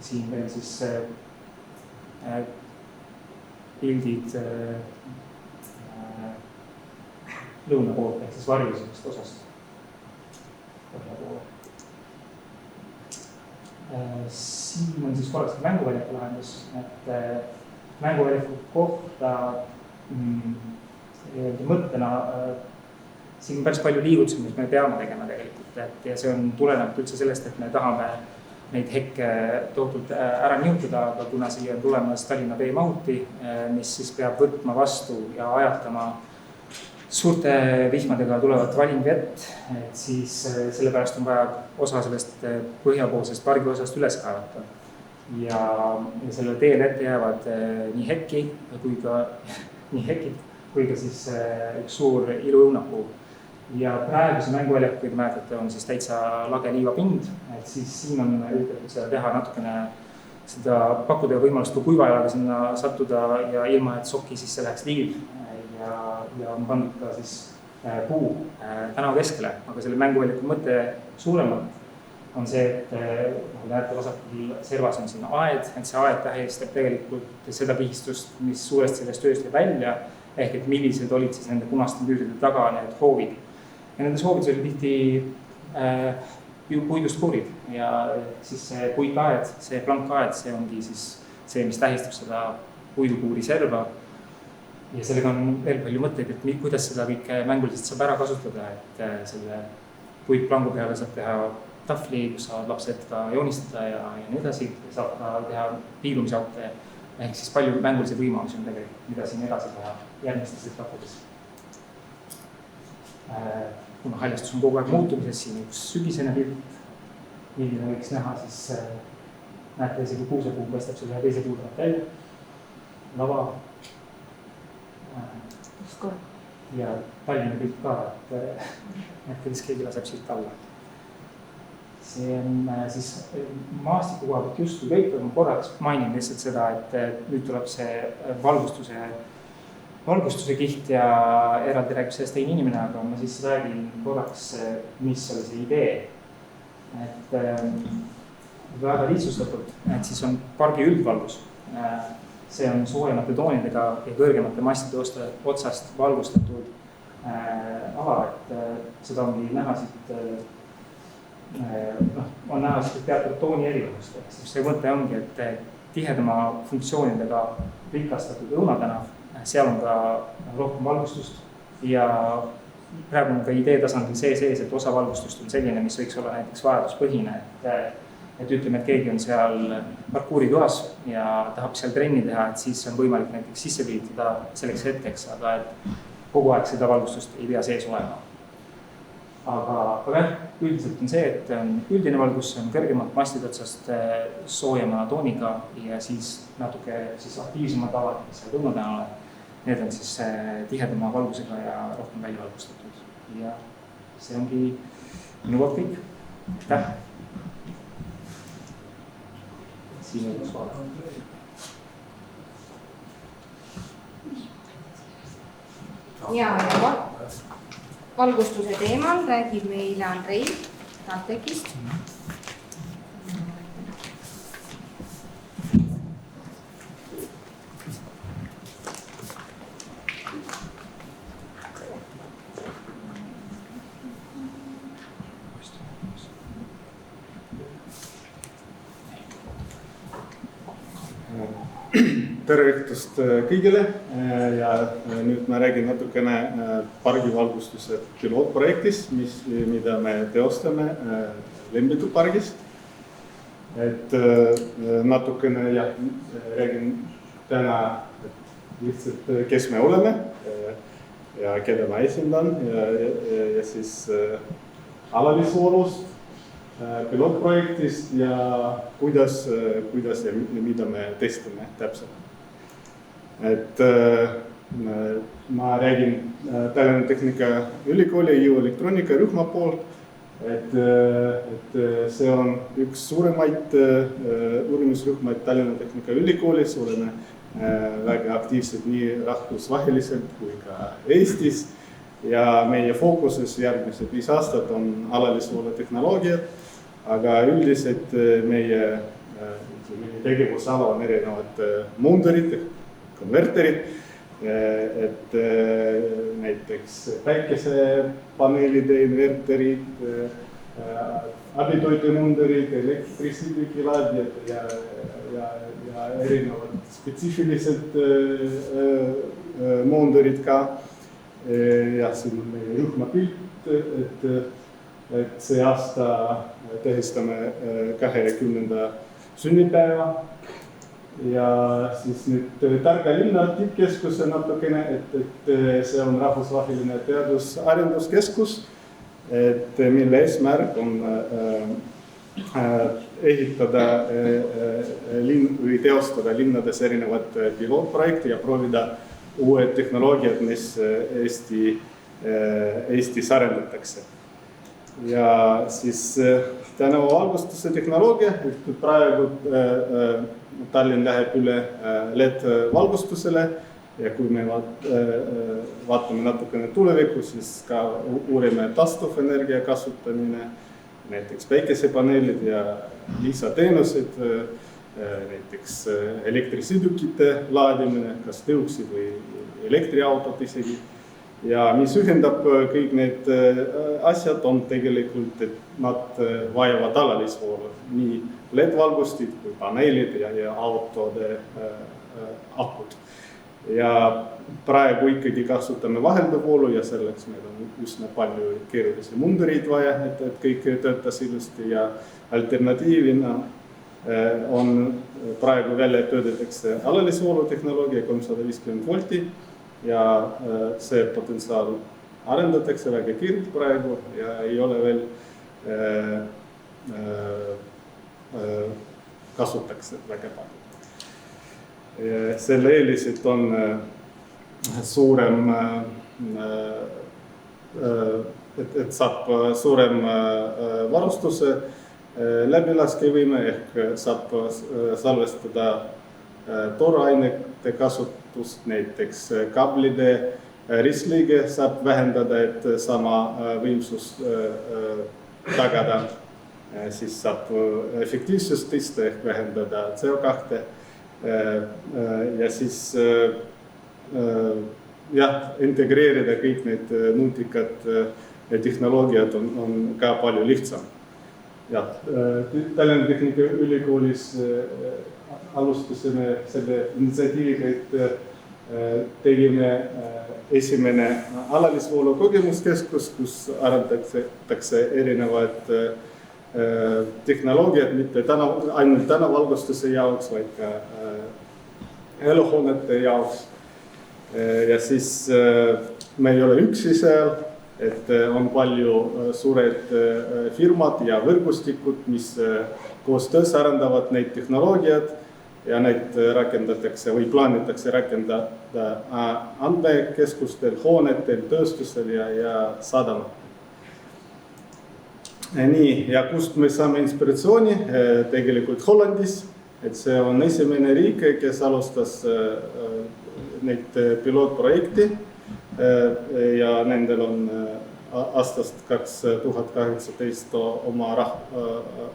Siin veel siis pildid lõuna poolt ehk siis varjulisest osast. Siin on siis korraks mänguväljaku lahendus, et mänguväljaku kohta mõttena siin on päris palju liigutusi, mis me peame tegema tegelikult, ja see on tulenevalt üldse sellest, et me tahame neid hekke tohutult ära nihutada, aga kuna siia on tulemas Tallinna veemahuti, mis siis peab võtma vastu ja ajatama suurte vihmadega tulevat valingvett, et siis sellepärast on vaja osa sellest põhjapoolsest pargi osast üles kaevata. Ja selle teel ette jäävad nii hekid kui ka siis üks suur iluõunapuu. Ja praeguse mänguväljaku, kui te mäletate, on siis täitsa lage liivapind, et siis siin on üritatud seda teha natukene, seda pakkuda võimalust kui kuivajalaga sinna sattuda ja ilma, et soki sisse läheks liiv ja on pandud ka siis puu tänava keskele, aga selle mänguväljaku mõte suuremalt on see, et nagu näete vasakul servas on siin aed, et see aed tähistab tegelikult seda pihistust, mis suuresti sellest tööst jäi välja, ehk et millised olid siis nende punaste müüride taga need hoovid. Ja nendes hoovides oli tihti puidust kuurid ja siis see puitaed, see plankaed, see ongi siis see, mis tähistab seda puidukuuri serva. Ja sellega on veel palju mõtteid, et kuidas seda kõike mänguliselt saab ära kasutada, et selle puitplangu peale saab teha tahvli, kus saavad lapsed ka joonistada ja nii edasi, saab ka teha piilumisjaute, ehk siis palju mängulisi võimalusi on tegelikult, mida siin edasi teha järgmistes etappides. Kuna haljastus on kogu aeg muutumises, siin üks sügisene pilt, milline võiks näha, siis näete isegi kuusepuu paistab selle teise puudelt välja, lava ja Tallinna pilt ka, et kuidas keegi laseb siit alla. See on siis maastiku koha pealt just kui kõik, ma korraks mainin lihtsalt seda, et nüüd tuleb see valgustuse valgustuse kiht ja eraldi räägib sellest teine inimene, aga ma siis räägin korraks, mis oli see idee. Et väga lihtsustatult, et siis on pargi üldvalgus. See on soojemate toonidega ja kõrgemate mastide otsast valgustatud ala, et seda ongi näha siit, on näha siit teatud tooni erinevust. See mõte ongi, et tihedama funktsioonidega rikastatud õunatänav, seal on ka rohkem valgustust ja praegu on ka idee tasandil sees, et osa valgustust on selline, mis võiks olla näiteks vajaduspõhine, et ütleme, et keegi on seal parkuuritoas ja tahab seal trenni teha, et siis on võimalik näiteks sisse liitada selleks hetkeks, aga et kogu aeg seda valgustust ei pea sees olema. Aga jah, üldiselt on see, et üldine valgus on kõrgemalt mastide otsast soojema tooniga ja siis natuke siis aktiivsemad alad, mis seal õunatänavale. Need on siis tihedama valgusega ja rohkem välja valgustatud. Ja see ongi minu poolt kõik. Aitäh! Siin on üks vaade. Ja valgustuse teemal räägib meile Andrei TalTechist. Tere õhtust kõigile ja nüüd ma räägin natukene pargivalgustuse pilootprojektist, mida me teostame Lembitu pargis. Et natukene räägin täna lihtsalt, kes me oleme ja keda ma esindan ja siis alalisvoolust, pilootprojektist ja kuidas ja mida me testime täpselt. Et ma räägin Tallinna Tehnikaülikooli jõuelektroonika rühma poolt, et see on üks suuremaid uurimisrühmaid Tallinna Tehnikaülikoolis, oleme väga aktiivsed nii rahvusvaheliselt kui ka Eestis ja meie fookuses järgmised 5 aastat on alalisvoolu tehnoloogiad, aga üldiselt meie tegevusala on erinevad muundarid, konverterid, et näiteks päikesepaneelide inverterid, abitoitemundarid, elektrisõidukilaadijad ja erinevad spetsiifilised muundarid ka. Ja siin on meie rühmapilt, et see aasta tähistame 20. sünnipäeva. Ja siis nüüd Targa linna tippkeskuse natukene, et see on rahvusvaheline teadus-arenduskeskus, et mille eesmärk on ehitada või teostada linnades erinevad pilootprojekti ja proovida uued tehnoloogiad, mis Eestis arendatakse. Ja siis tänu valgustuse tehnoloogia, et praegu Tallinn läheb üle LED-valgustusele ja kui me vaatame natukene tulevikku, siis ka uurime taastuvenergia kasutamine, näiteks päikesepaneelid ja lisateenused, näiteks elektrisõidukite laadimine, kas tõuksid või elektriautot isegi. Ja mis ühendab kõik need asjad on tegelikult, et nad vajavad alalisvoolu, nii LED-valgustid kui paneelid ja autode akud. Ja praegu ikkagi kasutame vahelduvvoolu ja selleks meil on üsna palju keerulisi mundureid vaja, et kõik töötas ilusti ja alternatiivina on praegu välja töödetakse alalisvoolu tehnoloogia 350 volti ja see potentsiaal arendatakse väga kiirelt praegu ja ei ole veel kasutatakse väga palju. Selle eelised on suurem, et saab suurem varustuse läbilaskevõime ehk saab salvestada toorainete kasutust, näiteks kaablide ristlõige saab vähendada, et sama võimsust tagada. Siis saab efektiivsust tõsta ehk vähendada CO2. Ja siis integreerida kõik need nutikad tehnoloogiad on ka palju lihtsam. Tallinna Tehnikaülikoolis alustasime selle initsiatiiviga, et tegime esimene alalisvoolu kogemuskeskus, kus arendatakse erinevad tehnoloogiad, mitte ainult tänavalgustuse jaoks, vaid ka eluhoonete jaoks. Ja siis me ei ole üksi seal, et on palju suured firmad ja võrgustikud, mis koostöös arendavad neid tehnoloogiad ja neid rakendatakse või plaanitakse rakendada andmekeskustel, hoonetel, tööstusel ja sadamatel. Nii, ja kust me saame inspiratsiooni? Tegelikult Hollandis, et see on esimene riik, kes alustas neid pilootprojekti ja nendel on aastast 2018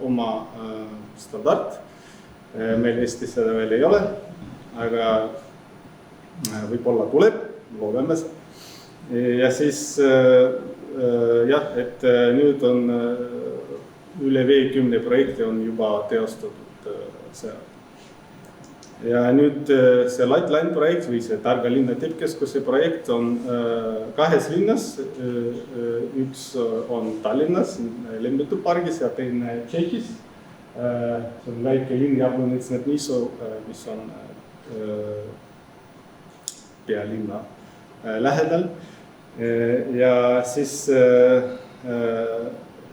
oma standard. Meil Eestis seda veel ei ole, aga võib-olla tuleb, loodame. Ja siis et nüüd on üle 50 projekti on juba teostatud seal. Ja nüüd see Lightline projekt või see Targa linna tippkeskuse projekt on kahes linnas. Üks on Tallinnas, Lembitu pargis ja teine Tšehhis. See on väike linn Jablonets-nad-Nisu, mis on pealinna lähedal. Ja siis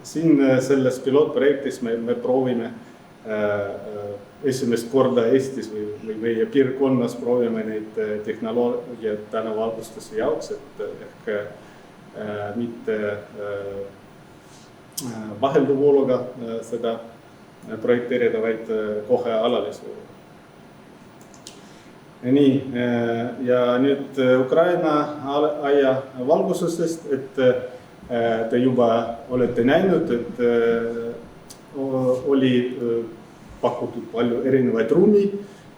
siin selles pilootprojektis me proovime esimest korda Eestis või meie piirkonnas proovime neid tehnoloogiat tänavalgustuse jaoks, et ehk mitte vahelduvooluga seda projekteerida, vaid kohe alalisvooluga. Nii, ja nüüd Ukraina aia valgustusest, et te juba olete näinud, et oli pakutud palju erinevaid ruumi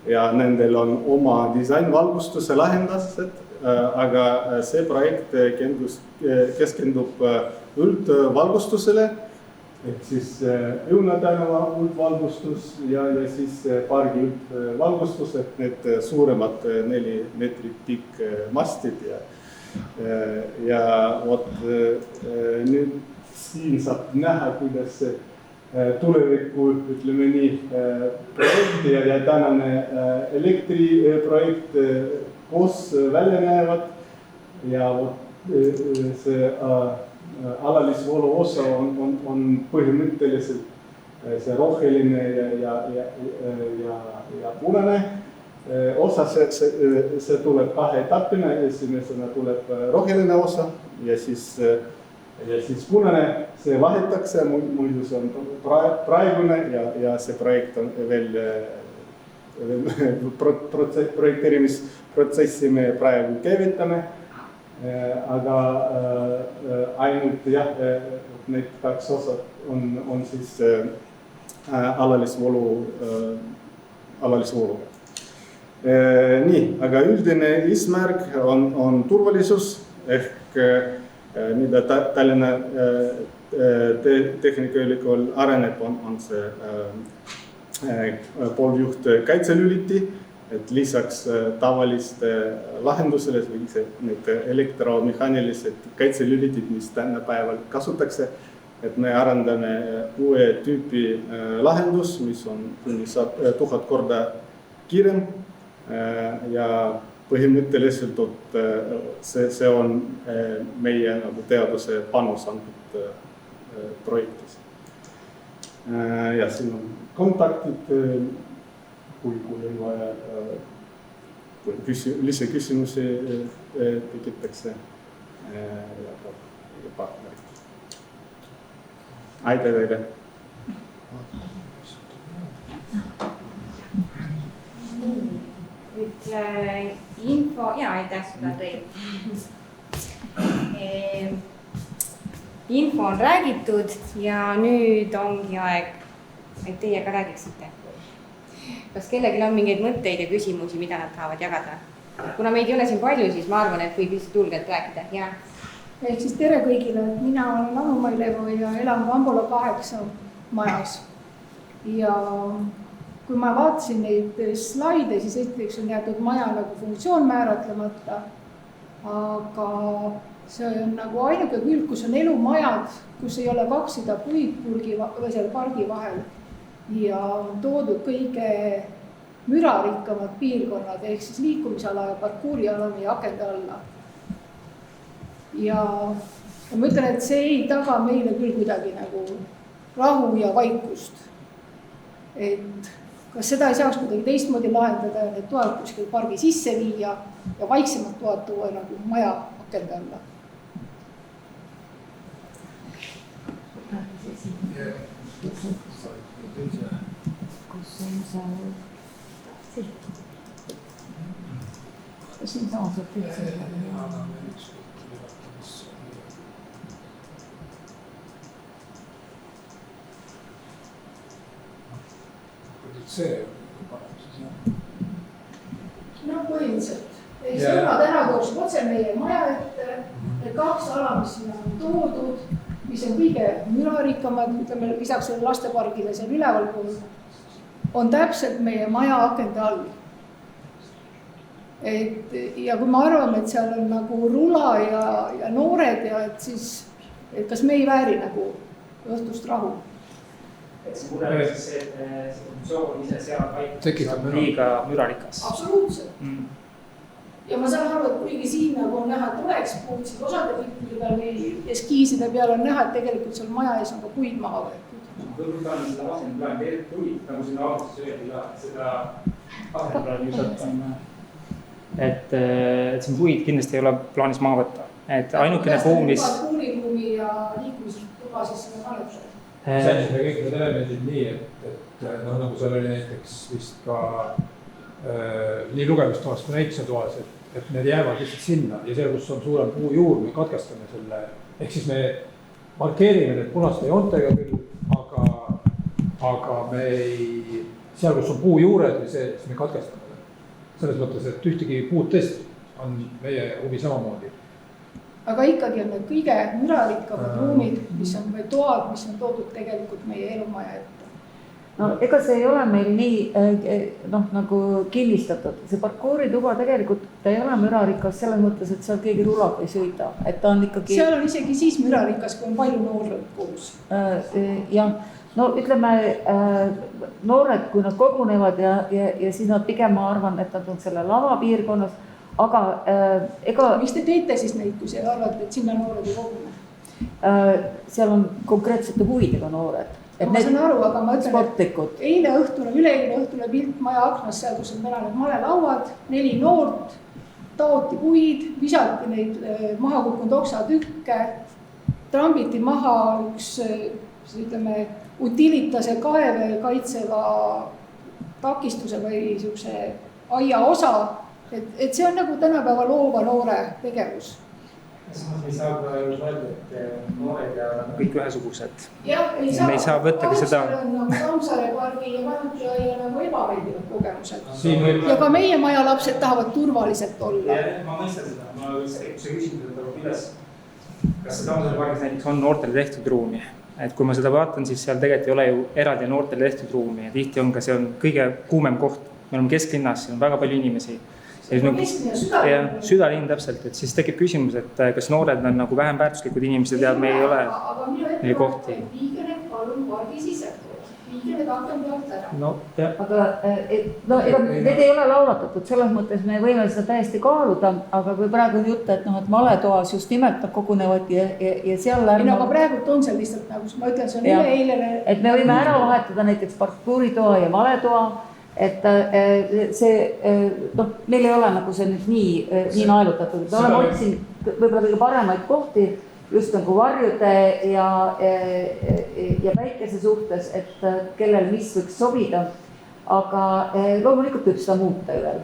ja nendel on oma disainvalgustuse lahendused, aga see projekt keskendub üldvalgustusele, ehk siis Õuna tänava üldvalgustus ja siis pargi üldvalgustus, et need suuremad 4 meetrit pikk mastid ja vot nüüd siin saab näha, kuidas tuleviku, ütleme nii, projekt ja tänane elektriprojekt koos välja näevad ja vot see alalisvoolu osa on põhimõtteliselt see roheline ja punane osa, see tuleb kaheetapina, esimesena tuleb roheline osa ja siis punane, see vahetakse, muidu see on praegune ja see projekt on veel projekteerimisprotsessi me praegu käivitame. Aga ainult need 2 osad on siis alalisvooluga. Nii, aga üldine eesmärk on turvalisus ehk mida Tallinna Tehnikaülikool areneb, on see pooljuht kaitselüliti, et lisaks tavaliste lahendusele või need elektromehaanilised kaitselülitid, mis tänapäeval kasutatakse, et me arendame uue tüüpi lahendus, mis on kuni 1000 korda kiirem ja põhimõtteliselt see on meie teaduse panus antud projektis. Ja siin on kontaktid, kui on vaja lisaküsimusi tekitakse ja partnerid. Aitäh teile! Nüüd info ja aitäh seda teile. Info on räägitud ja nüüd ongi aeg, et teie ka räägiksite. Kas kellelgi on mingeid mõtteid ja küsimusi, mida nad tahavad jagada? Kuna meid ei ole siin palju, siis ma arvan, et võib lihtsalt julgelt rääkida. Ja. Ehk siis tere kõigile, mina olen Anu Mailevo ja elan Vambola 8 majas. Ja kui ma vaatasin neid slaide, siis esiteks on jäetud maja nagu funktsioon määratlemata, aga see on nagu ainuke külg, kus on elumajad, kus ei ole 200 puid või seal pargi vahel ja on toodud kõige mürarikkamad piirkonnad ehk siis liikumisala ja parkuuriala meie akende alla. Ja ma ütlen, et see ei taga meile küll kuidagi nagu rahu ja vaikust. Et kas seda ei saaks kuidagi teistmoodi lahendada ja need toad kuskil pargi sisse viia ja vaiksemad toad tuua nagu maja akende alla. Kus on see? Siin samased teised. No põhimõtteliselt. Sõnad ära tooks otse meie maja ette, need 2 ala, mis sinna on toodud, mis on kõige mürarikkamad, ütleme lisaks selle lastepargile seal üleval pool, on täpselt meie maja akende all. Ja kui me arvame, et seal on nagu rula ja noored ja et siis, et kas me ei vääri nagu õhtust rahu? Et see mure on siis see, et see funktsioon ise seal paikades on liiga mürarikas. Absoluutselt. Ja ma saan aru, et kuigi siin nagu on näha, et oleks puud, siis osade piltide peal või eskiiside peal on näha, et tegelikult seal maja ees on ka puid maha võetud. Võib-olla on seda asendplaani tegelikult puid, nagu siin alguses öeldi ka, et seda asendplaani just on, et siin puid kindlasti ei ole plaanis maha võtta. Et ainukene puum, mis... Kuuriruumi ja liikumistuba siis selle manetusel. Sätime kõik need elemendid nii, et no, nagu seal oli näiteks vist ka nii lugemistoas kui näitusetoas, et need jäävad lihtsalt sinna ja seal, kus on suurem puujuur, me katkestame selle. Ehk siis me markeerime need punaste joontega küll, aga me ei, seal, kus on puujuured või see, siis me katkestame. Selles mõttes, et ühtegi puud tõesti on meie huvi samamoodi. Aga ikkagi on need kõige mürarikkamad ruumid, mis on või toad, mis on toodud tegelikult meie elumaja ette. No ega see ei ole meil nii nagu kinnistatud. See parkuurituba tegelikult ta ei ole mürarikas selles mõttes, et seal keegi rulab ei sõida. Et ta on ikkagi... Seal on isegi siis mürarikas, kui on palju noored koos. Jah, no ütleme noored, kui nad kogunevad ja siis nad pigem ma arvan, et nad on selle lavapiirkonnas. Aga ega... Miks te teete siis neid, kui see arvate, et sinna noored ei kogune? Seal on konkreetsete huvidega noored. Ma saan aru, aga ma ütlen, sportlikud. Et üleeile õhtule pilt maja aknas seal, kus on need malelauad, 4 noort, taoti puid, visati neid maha kukkunud oksatükke, trambiti maha üks, ütleme, utilitase kaeve kaitseva takistuse või niisuguse aia osa. Et see on nagu tänapäeva loova noore tegevus. Me ei saa öelda, et noored ja kõik ühesugused. Jah, ei saa. Me ei saa võttagi seda... Tammsaare pargi ja Vanutšaia nagu ebameeldivad kogemused. Ja ka meie maja lapsed tahavad turvaliselt olla. Ma mõistan seda. Ma see küsimus, et kuidas, kas see Tammsaare pargis näiteks on noortele tehtud ruumi. Et kui ma seda vaatan, siis seal tegelikult ei ole ju eraldi noortele tehtud ruumi. Ja tihti on ka see on kõige kuumem koht. Me oleme kesklinnas, siin on väga palju inimesi. Südalinn täpselt, et siis tekib küsimus, et kas noored on nagu vähem väärtuslikud inimesed ja meil ei ole neil kohti. Viige need palun pargi sissepoole, viige need akende alt ära. No, aga need ei ole laulatatud, selles mõttes me võime seda täiesti kaaluda, aga kui praegu on jutt, et maletoas just nimelt kogunevad ja seal aga praegu on seal lihtsalt nagu, ma ütlen, see on üleeilene. Et me võime ära vahetada näiteks parkuuritoa ja maletoa. Et see, meil ei ole nagu see nüüd nii naelutatud. Me oleme otsinud võib-olla kõige paremaid kohti just nagu varjude ja päikese suhtes, et kellel mis võiks sobida. Aga loomulikult võib seda muuta veel.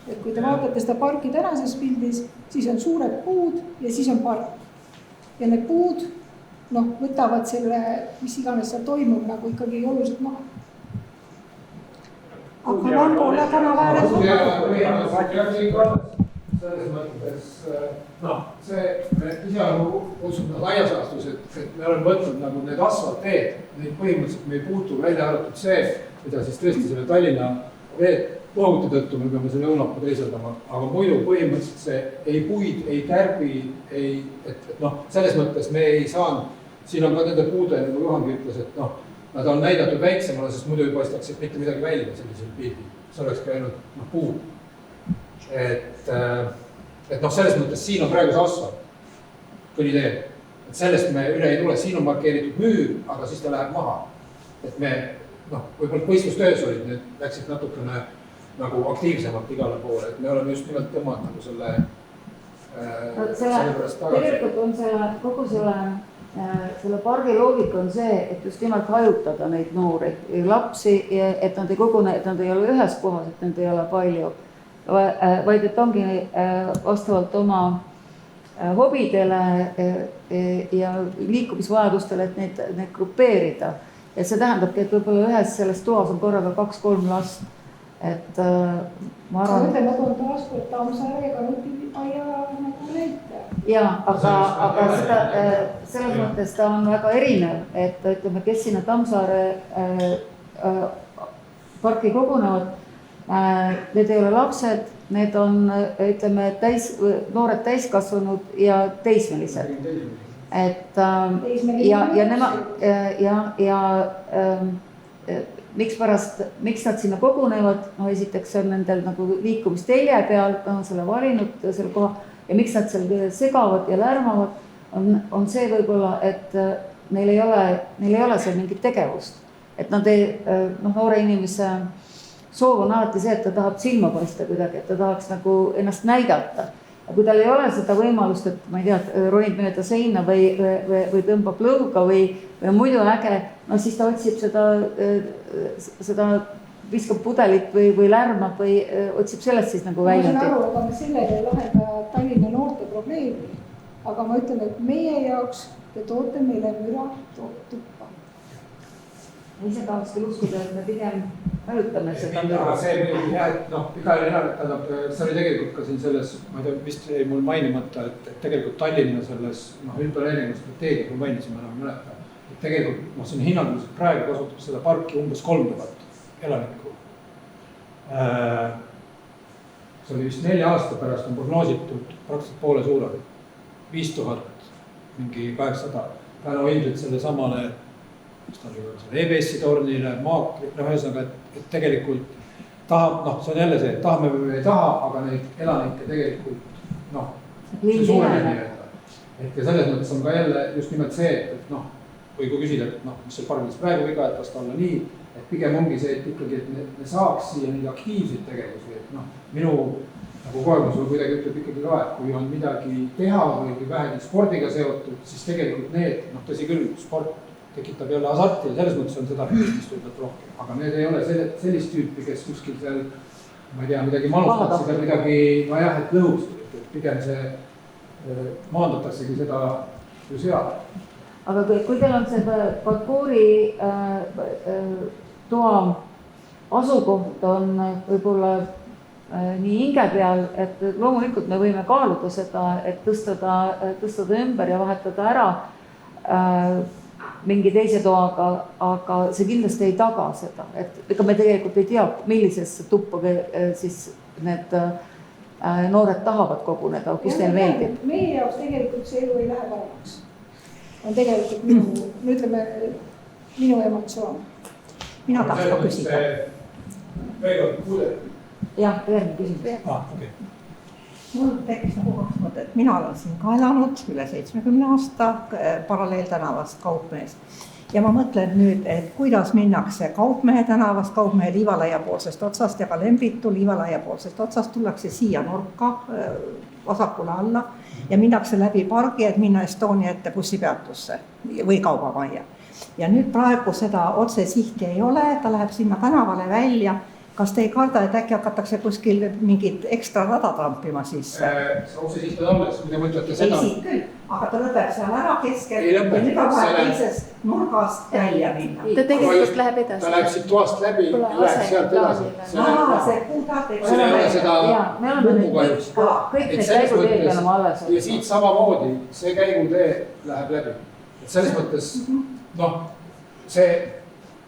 et kui te vaatate seda parki tänases pildis, siis on suured puud ja siis on park. Ja need puud võtavad selle, mis iganes seal toimub, nagu ikkagi oluliselt maha. Aga Vambole tänava ääres selles mõttes, see isearu kutsume laias laastus, et me oleme võtnud nagu need asfaltteed, neid põhimõtteliselt me ei puutu, välja arvatud see, mida siis tõesti selle Tallinna veepohuti tõttu me peame selle õunapuu teisaldama, aga muidu põhimõtteliselt see ei puid, ei kärbi, selles mõttes me ei saanud, siin on ka nende puude, nagu Juhangi ütles, et nad on näidatud väiksemale, sest muidu ei paistaks mitte midagi välja sellisel pildil, see oleks ka ainult puud. Et selles mõttes siin on praegu see asfalt kõnniteel, et sellest me üle ei tule, siin on markeeritud müür, aga siis ta läheb maha. Et me, võib-olla võistlustöös olid, need läksid natukene nagu aktiivsemalt igale poole, et me oleme just nimelt tõmmanud nagu selle pärast tagasi. Tegelikult on kogu selle pargi loogika on see, et just nimelt hajutada neid noori lapsi, et nad ei kogune, et nad ei ole ühes kohas, et nad ei ole palju, vaid et ongi vastavalt oma hobidele ja liikumisvajadustele, et neid grupeerida. Ja see tähendabki, et võib-olla ühes selles toas on korraga 2-3 last. Et ma arvan... Mõtle, nagu on taaskord Tammsaarega nutiaia nagu näite. Jaa, aga selles mõttes ta on väga erinev, et ütleme, kes sinna Tammsaare parki kogunevad, need ei ole lapsed, need on, ütleme, noored täiskasvanud ja teismelised. Et miks nad sinna kogunevad, esiteks on nendel nagu liikumistelje peal, on selle valinud selle koha ja miks nad seal segavad ja lärmavad, on see võib-olla, et neil ei ole seal mingit tegevust. Et nad noore inimese soov on alati see, et ta tahab silma paista kuidagi, et ta tahaks nagu ennast näidata. Ja kui tal ei ole seda võimalust, et ma ei tea, ronib mööda seina või tõmbab lõuga või muidu äge, siis ta otsib seda viskab pudelit või lärmab või otsib sellest siis nagu väljendit. Ma saan aru, aga me sellega ei lahenda Tallinna noorte probleemi. Aga ma ütlen, et meie jaoks te toote meile müra tuppa. Ise tahaks küll uskuda, et me pigem hajutame seda müra. See igal tähendab, see oli tegelikult ka siin selles, ma ei tea, vist jäi mul mainimata, et tegelikult Tallinna selles üldplaneeringu strateegia, kui mainisime, enam mäleta. Tegelikult see on hinnanguliselt praegu kasutab seda parki umbes 3000 elanikku. See oli vist 4 aasta pärast on prognoositud praktiliselt poole suurem. 5000, mingi 800. Täna ilmselt selle samale EBS-i tornile, maakri, ühesõnaga, et tegelikult tahab, see on jälle see, et tahame või ei taha, aga neid elanikke tegelikult, see suureneb nii-öelda. Ja selles mõttes on ka jälle just nimelt see, et või kui küsida, et mis see pargis praegu viga, et vast olla nii, et pigem ongi see, et ikkagi, et me saaks siia nii aktiivseid tegevusi, et minu nagu koemus või kuidagi ütleb ikkagi ka, et kui on midagi teha või vähegi spordiga seotud, siis tegelikult need, tõsi küll, sport tekitab jälle hasarti ja selles mõttes on seda hüüdist võivad rohkem, aga need ei ole sellist tüüpi, kes kuskil seal, ma ei tea, midagi manustatakse seal midagi, et lõhust, et pigem see maandataksegi seda ju seal. Aga kui teil on see parkouri toa asukoht on võib-olla nii hinge peal, et loomulikult me võime kaaluda seda, et tõstada ümber ja vahetada ära mingi teise toaga, aga see kindlasti ei taga seda, et ega me tegelikult ei tea, millisesse tuppa siis need noored tahavad koguneda, kus neil meeldib. Meie jaoks tegelikult see elu ei lähe paremaks. On tegelikult minu emotsioon. Mina tahaks ka küsida. Veel kuule. Jah, järgmine küsimus. Okay. Mul tekkis nagu 2 mõtet. Mina olen siin ka elanud üle 70 aasta paralleeltänavast Kaupmees. Ja ma mõtlen nüüd, et kuidas minnakse Kaupmehe tänavast, Kaupmehe Liivalaia poolsest otsast ja ka Lembitu Liivalaia poolsest otsast tullakse siia nurka vasakule alla ja minnakse läbi pargi, et minna Estonia ette bussipeatusse või kaubamajja. Ja nüüd praegu seda otsesihti ei ole, ta läheb sinna tänavale välja kas te ei karda, et äkki hakatakse kuskil mingit ekstra rada trampima siis? see otsesiht on alles, kui te mõtlete seda. ei siit küll, aga ta lõpeb seal ära keskel Ei lõpe. ja nüüd on vaja See läheb- teisest nurgast välja minna. ta tegelikult läheb edasi. ta läheb siit toast läbi ja läheb sealt edasi. See puudaat ei siin ei ole seda me oleme lugu kahjuks. kõik need käiguteed enam alles. ja siit samamoodi see käigutee läheb läbi. et selles mõttes noh, see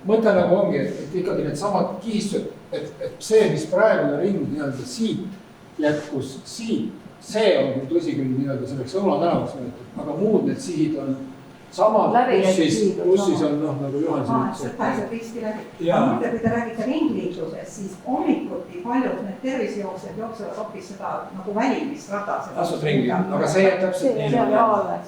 mõte nagu ongi, et ikkagi need samad kihistused, et see, mis praegune ring nii-öelda siit jätkus siit, see on küll tõsi küll nii-öelda selleks Õuna tänavaks võetud, aga muud need sihid on samad, kus siis on noh, nagu Juhan siin see pääseb risti läbi. Jaa. Muide, kui te räägite ringliiklusest, siis hommikuti paljud need tervisejooksjad jooksevad hoopis seda nagu välimisrada. astusringi, aga see jääb täpselt nii.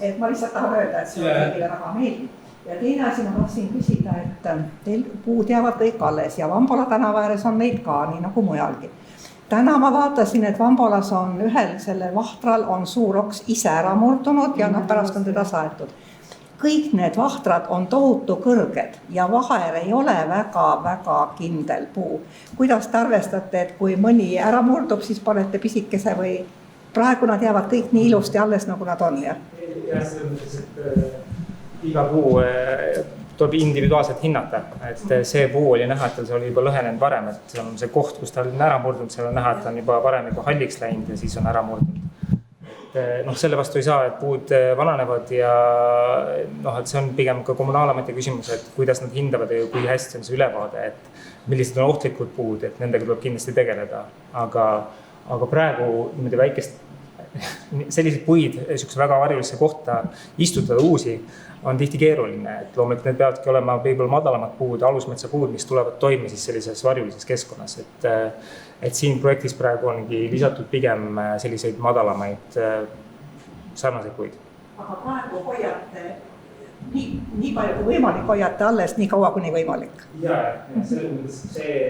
Et ma lihtsalt tahan öelda, et see on kõigile väga meeldib. Ja teine asi ma tahtsin küsida, et teil puud jäävad kõik alles ja Vambola tänava ääres on neid ka, nii nagu mujalgi. Täna ma vaatasin, et Vambolas on ühel selle vahtral on suur oks ise ära murdunud ja pärast on teda saetud. Kõik need vahtrad on tohutu kõrged ja vaher ei ole väga-väga kindel puu. Kuidas te arvestate, et kui mõni ära murdub, siis panete pisikese või praegu nad jäävad kõik nii ilusti alles, nagu nad on? Jah, selles mõttes, et iga puu tuleb individuaalselt hinnata, et see puu oli näha, et see oli juba lõhenenud varem, et see on see koht, kus ta on ära murdunud, seal on näha, et ta on juba varem juba halliks läinud ja siis on ära murdunud. Noh, selle vastu ei saa, et puud vananevad ja noh, et see on pigem ka kommunaalameti küsimus, et kuidas nad hindavad ja kui hästi on see ülevaade, et millised on ohtlikud puud, et nendega tuleb kindlasti tegeleda. Aga praegu niimoodi väikest, selliseid puid niisuguse väga varjulisse kohta istutada uusi on tihti keeruline, et loomulikult need peavadki olema võib-olla madalamad puud, alusmetsa puud, mis tulevad toime siis sellises varjulises keskkonnas, et siin projektis praegu ongi lisatud pigem selliseid madalamaid sarnaseid puid. aga praegu hoiate nii palju kui võimalik, hoiate alles nii kaua kuni võimalik. Ja selles mõttes see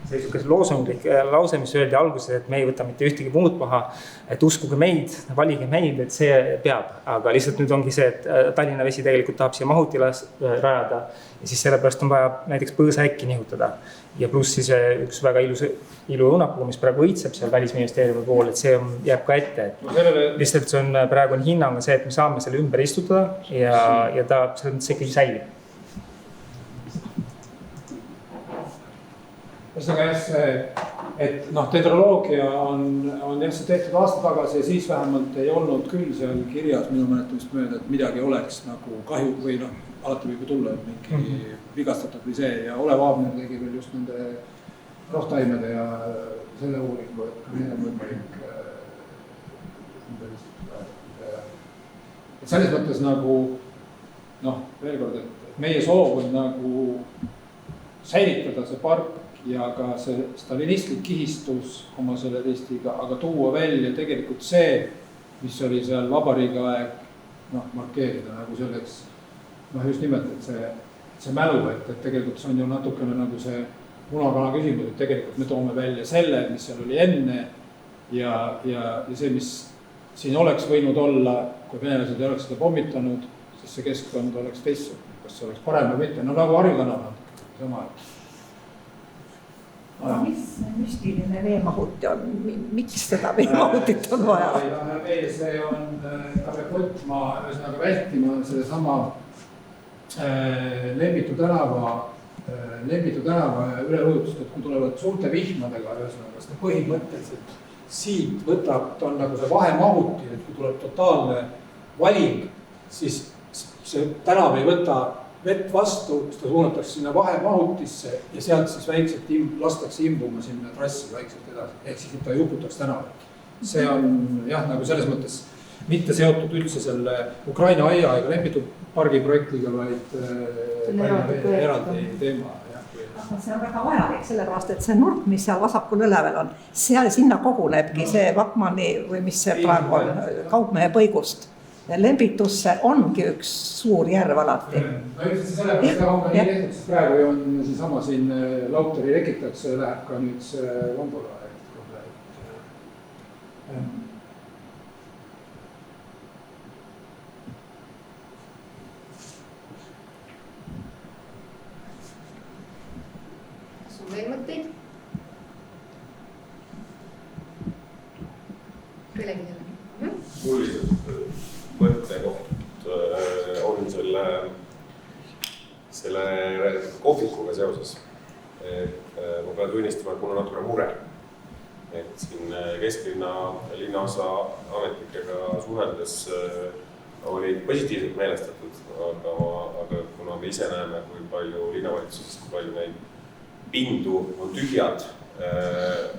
niisugune loosunglik lause, mis öeldi alguses, et me ei võta mitte ühtegi muud maha, et uskuge meid, valige meid, et see peab. Aga lihtsalt nüüd ongi see, et Tallinna Vesi tegelikult tahab siia mahuti rajada ja siis sellepärast on vaja näiteks põõsaäkki nihutada. Ja pluss siis üks väga ilu õunapuu, mis praegu õitseb seal Välisministeeriumi pool, et see jääb ka ette. Lihtsalt see on praegu hinnang see, et me saame selle ümber istutada ja ta selles mõttes ikkagi säilib. Ühesõnaga jah, et noh, tetraloogia on jah see tehtud aasta tagasi ja siis vähemalt ei olnud küll seal kirjas minu mäletamist mööda, et midagi oleks nagu kahju või noh, alati võib ju tulla mingi vigastatud või see ja Olev Aabner tegi veel just nende rohtaimede ja selle uuringu, et meil on võimalik et selles mõttes nagu noh, veel kord, et meie soov on nagu säilitada see park ja ka see stalinistlik kihistus oma selle ristiga, aga tuua välja tegelikult see, mis oli seal vabariigi aeg, noh, markeerida nagu selleks, noh, just nimelt, et see mälu, et tegelikult see on ju natukene nagu see munakana küsimus, et tegelikult me toome välja selle, mis seal oli enne ja see, mis siin oleks võinud olla, kui venelased ei oleks seda pommitanud, siis see keskkond oleks teistsugune, kas see oleks parem või mitte, no nagu Harju tänav natuke sama. Aga mis müstiline veemahuti on? Miks seda veemahutit on vaja? See on, ta peab võtma, ühesõnaga vältima selle sama Lembitu tänava üleujutust, et kui tulevad suurte vihmadega, ühesõnaga seda põhimõtteliselt siit võtab, ta on nagu see vahemahuti, et kui tuleb totaalne valing, siis see tänav ei võta vett vastu, seda suunatakse sinna vahemahutisse ja sealt siis väikselt lastakse imbuma sinna trassi väikselt edasi, ehk siis ta juputaks tänavat. See on jah, nagu selles mõttes mitte seotud üldse selle Ukraina aia ega Lembitu pargi projektiga, vaid eraldi teema. See on väga vajalik, sellepärast, et see nurk, mis seal vasakul üleval on, seal sinna kogunebki see Vakmani või mis see praegu on, Kaupmehe põigust. Lembitusse ongi üks suur järv alati. No üldiselt sellepärast on ka nii tehtud, sest praegu on seesama siin Lauteri rekitakse ja läheb ka nüüd see Vambola. Kas on veel mõtteid? selle kohvikuga seoses. Ma pean tunnistama, et mul on natuke mure. Et siin kesklinna linnaosa ametnikega suheldes olid positiivselt meelestatud, aga kuna me ise näeme, kui palju linnavalitsuses, kui palju neid pindu on tühjad,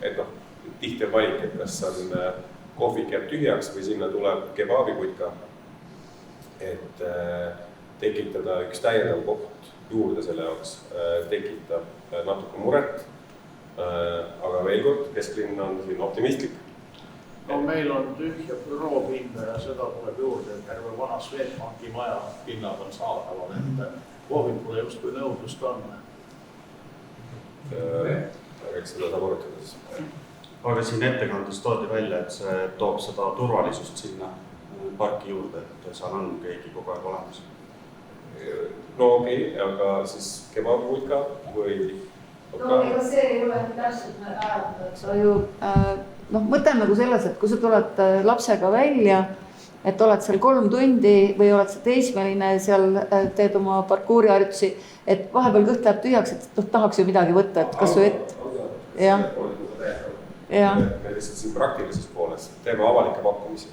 et noh, tihti on valik, et kas on kohvik jääb tühjaks või sinna tuleb kebabiputka, et tekitada üks täiendav koht juurde selle jaoks, tekitab natuke muret. Aga veel kord, kesklinn on siin optimistlik. No meil on tühja büroopinda ja seda tuleb juurde, et terve vana Swedbanki maja pinnad on saadaval, et kohvikule justkui nõudlust on. Aga eks seda saab arutada siis. Aga siin ettekandes toodi välja, et see toob seda turvalisust sinna parki juurde, et seal on keegi kogu aeg olemas. No okei, aga siis kebabipulka või... No ega see ei ole nii täpselt ajada, et sa ju, mõte on nagu selles, et kui sa tuled lapsega välja, et oled seal 3 tundi või oled sa teismeline, seal teed oma parkuuriharjutusi, et vahepeal kõht läheb tühjaks, et tahaks ju midagi võtta, et kas või et... Jah. Me lihtsalt siin praktilises pooles teeme avalikke pakkumisi.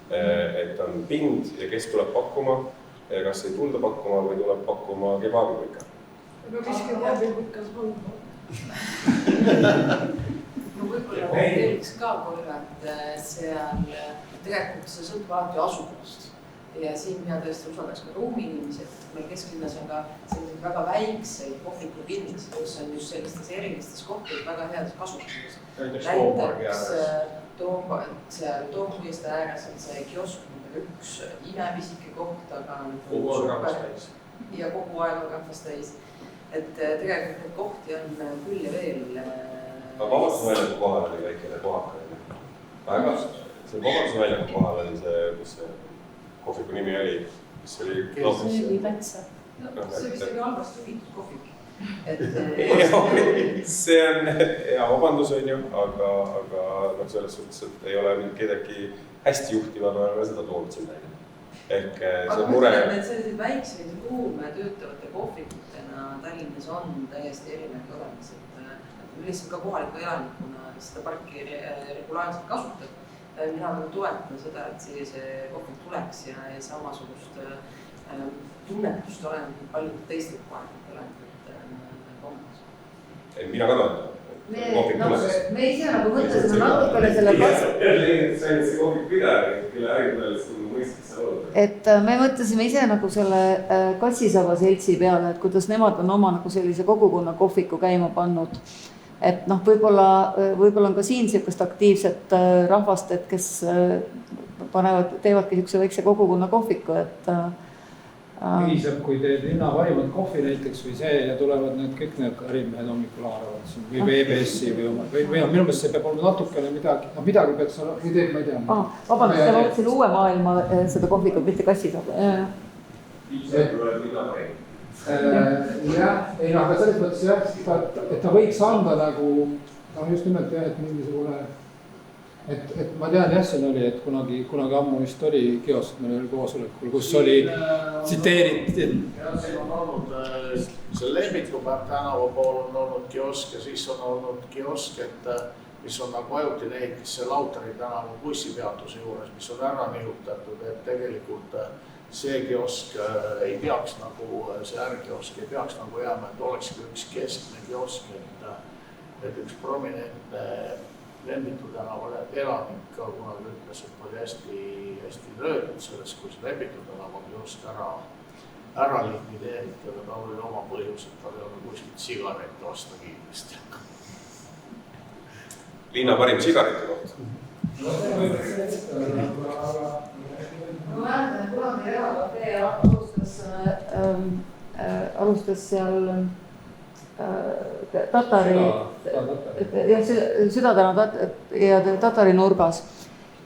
Et on pind ja kes tuleb pakkuma ja kas ei tulda pakkuma või tuleb pakkuma kebabipulka. Aga mis kebabipulkas on? No võib-olla teeliks ka korra, et seal tegelikult see sõltub alati asukast. Ja siin mina tõesti usaldaks ka ruumiinimesed, et meil kesklinnas on ka selliseid väga väikseid kohvikupindasid, kus on just sellistes erilistes kohtades väga heades kasutuses. Näiteks Toompuiste ääres on see kiosk number 1, imepisike koht, aga kogu aeg rahvast täis. Ja kogu aeg on rahvast täis. Et tegelikult neid kohti on küll ja veel. Aga Vabadusväljaku kohal oli väikene kohaka. Väga, see Vabadusväljaku kohal oli see, mis see kohviku nimi oli, mis oli... See Metsa. See vist oli halvast juhitud kohvik. See on hea vabandus on ju, aga selles suhtes, et ei ole kedagi hästi juhtivad, aga seda toonud sinna. Ehk see mure... Aga mõtlen, et selliseid väikseid ruume töötavate kohvikutena Tallinnas on täiesti erinevad olemas, et lihtsalt ka kohaliku elanikuna seda parki regulaarselt kasutab. Mina väga toetan seda, et siia see kohvik tuleks ja samasugust tunnetust olen paljud teistel kohalikud elanikud kohalikud. Mina ka toetan. Me ise nagu mõtlesime natukene selle et me mõtlesime ise nagu selle Kassisaba seltsi peale, et kuidas nemad on oma nagu sellise kogukonna kohviku käima pannud. Et võib-olla on ka siin sellist aktiivset rahvast, et kes teevadki niisuguse väikse kogukonna kohviku, et piisab, kui teed linna parimat kohvi näiteks või see ja tulevad kõik need ärimehed hommikul haaravad siin või VBS-i või minu meelest see peab olema natukene midagi peaks olla, või teeb, ma ei tea. Vabandust, ma võtsin uue maailma seda kohvikut, mitte Kassisaba. Jah, ei aga selles mõttes jah, et ta võiks anda nagu, just nimelt jah, et mingisugune, et ma tean jah, siin oli, et kunagi ammu vist oli kiosk meil oli koosolekul, kus oli tsiteeritud. Siin on olnud, see Lembitupäev tänava pool on olnud kiosk ja siis on olnud kiosk, mis on nagu ajutine ehitis see Lautari tänava bussipeatuse juures, mis on ära nihutatud, et tegelikult see kiosk ei peaks nagu, see ärkiosk ei peaks nagu jääma, et olekski üks keskne kiosk, et üks prominentne Lembitu tänavale elanik ka kunagi ütles, et oli hästi löödud selles, kui see Lembitu tänava kiosk ära likvideeriti, aga tal oli oma põhjus, et tal ei ole kuskilt sigarette osta kiiresti. Linna parim sigareti koht. Ma mäletan, kunagi Reakafee alustas seal Tatari, Südatana ja Tatari nurgas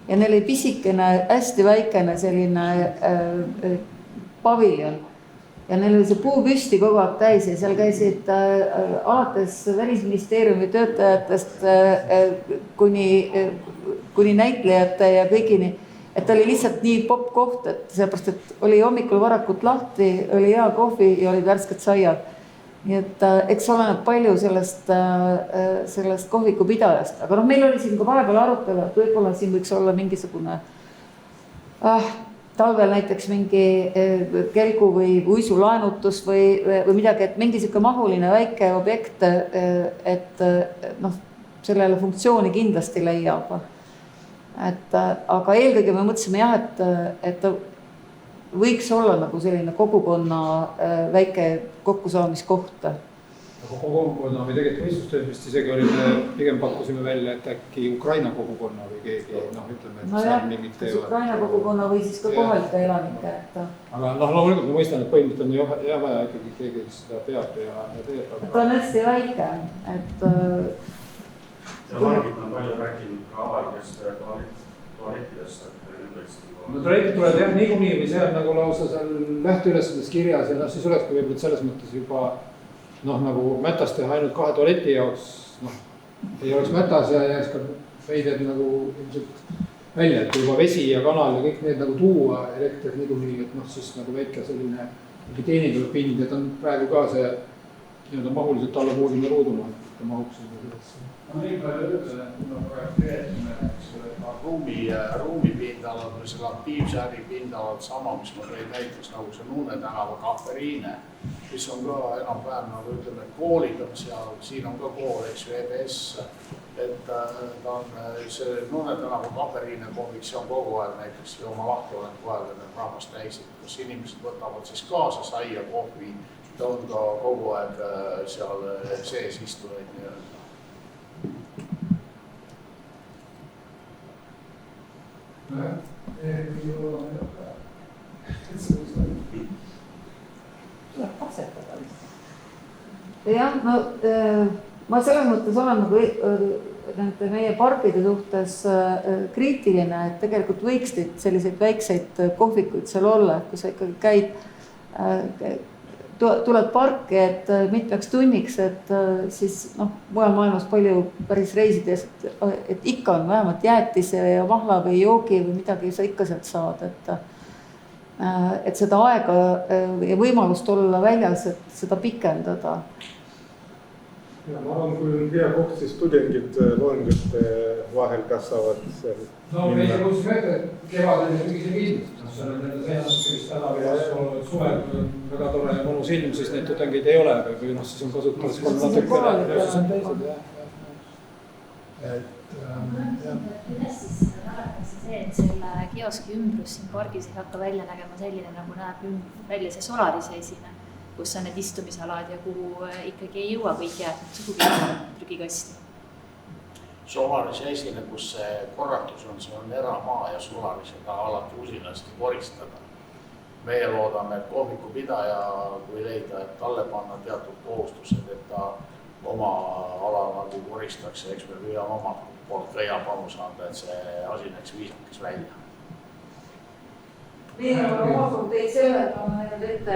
ja neil oli pisikene, hästi väikene selline paviljon ja neil oli see puupüsti kogu aeg täis ja seal käisid alates Välisministeeriumi töötajatest kuni näitlejate ja kõigini et ta oli lihtsalt nii popp koht, et sellepärast, et oli hommikul varakult lahti, oli hea kohvi ja olid värsked saiad. Nii et eks oleneb palju sellest kohviku pidajast, aga meil oli siin ka vahepeal arutelu, et võib-olla siin võiks olla mingisugune talvel näiteks mingi kelgu või uisulaenutus või midagi, et mingi sihuke mahuline väike objekt, et sellele funktsiooni kindlasti leiab. Aga eelkõige me mõtlesime jah, et võiks olla nagu selline kogukonna väike kokkusaamiskoht. Kogukonna või tegelikult võistlustööd vist isegi olime, pigem pakkusime välja, et äkki Ukraina kogukonna või keegi, ütleme, et seal mingid teevad. Ukraina kogukonna või siis ka kohalike elanike. Aga loomulikult ma mõistan, et põhimõtteliselt on jah vaja ikkagi keegi seda peab ja teeb. Ta on hästi väike, et... Ja Margit on palju rääkinud ka avalikest tualettidest, No tualetid tulevad jah niikuinii või see on nagu lausa seal lähteülesandes kirjas ja siis olekski võib-olla selles mõttes juba nagu mätas teha ainult 2 tualeti jaoks, ei oleks mätas ja jääks ka veided nagu ilmselt välja, et juba vesi ja kanal ja kõik need nagu tuua elekter niikuinii, et siis nagu väike selline teenindav pind, et on praegu ka see mahuliselt alla 60 ruudumaa, et mahuks sellesse. Nii palju öelda, et mul on projekteerimine, ruumi pindalad või selle aktiivse äri pindalad sama, mis ma tõin näiteks nagu see Nuune tänava Kaferiine, mis on ka enam-vähem nagu ütleme, et koolid on seal, siin on ka kool, eks ju, EBS, et ta on see Nuune tänava Kaferiine kohvik, see on kogu aeg näiteks oma lahtiolekuga aega need rahvast täisid, kus inimesed võtavad siis kaasa saia kohvi, ta on ka kogu aeg seal sees istuvaid nii-öelda. Tuleb katsetada lihtsalt. Jah, ma selles mõttes olen nagu meie parkide suhtes kriitiline, et tegelikult võiksid selliseid väikseid kohvikuid seal olla, kui sa ikkagi käid, tuled parki, et mitmeks tunniks, et siis mujal maailmas palju päris reisides, et ikka on vähemalt jäätise ja mahla või joogi või midagi sa ikka sealt saad, et seda aega ja võimalust olla väljas, et seda pikendada. Ja ma arvan, kui on hea koht, siis tudengid loengute vahel kasvavad seal. Me ei kuulsime ette, et kevadel on mingi kindlust. See on nende seinast tänav ja suvel väga tore ja mõnus ilm, siis neid tudengeid ei ole või siis on kasutamas natukene ja siis on teised. Kuidas siis tagatakse see, et selle kioski ümbrus siin pargis ei hakka välja nägema selline, nagu näeb välja see Solarise esine, kus on need istumisalad ja kuhu ikkagi ei jõua kõik jääd sugugi prügikasti. Solarise esine, kus see korratus on, see on eramaa ja Solarisega alati usinasti koristada. Meie loodame, et kohvikupidaja, kui leida, et talle panna teatud kohustused, et ta oma ala nagu koristaks, eks me püüame omalt poolt veia panus anda, et see asi näeks viisakas välja. Meie oleme omalt teid sellega näinud ette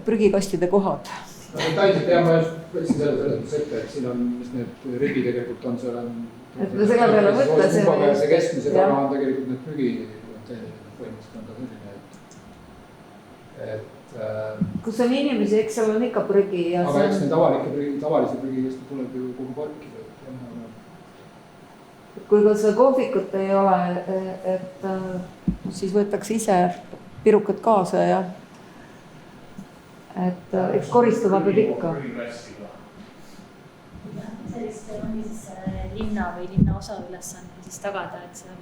prügikastide kohad. Detailselt jah, ma just võtsin selles ette, et siin on, mis need rigi tegelikult on, seal on... Et me selle peale mõtlesin... See keskmise taga on tegelikult need prügi põhimõtteliselt on ka selline, et... Kus on inimesi, eks seal on ikka prügi ja... Aga eks need tavalise prügi, kes tuleb ju kogu parki. Kui ka seda kohvikut ei ole, et siis võetakse ise pirukad kaasa ja... Et eks koristama peab ikka. Sellist on siis linna või linnaosa ülesanne siis tagada, et seal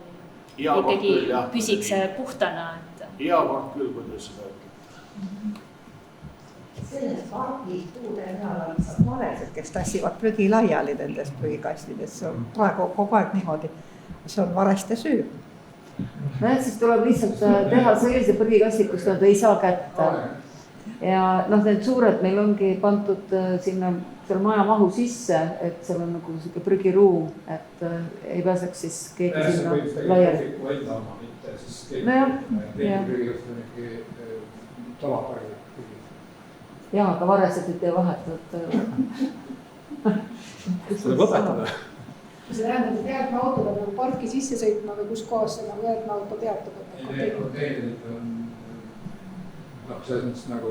ikkagi püsiks puhtana. Hea kord küll, kui te seda ütlete. Selles pargi puude peal on lihtsalt valesed, kes tassivad prügi laiali nendest prügikastidest. See on praegu kogu aeg niimoodi. See on vareste süü. Siis tuleb lihtsalt teha sellise prügikastid, kus nad ei saa kätte. Ja need suured meil ongi pandud sinna seal maja mahu sisse, et seal on nagu selline prügiruum, et ei pääseks siis keegi sinna laiali. Jah, aga varesed ei tee vahet. Tuleb õpetada. kas see tähendab, et jäätmeauto peab nagu parki sisse sõitma või kus kohas see nagu jäätmeauto peatub? Tegelikult on selles mõttes nagu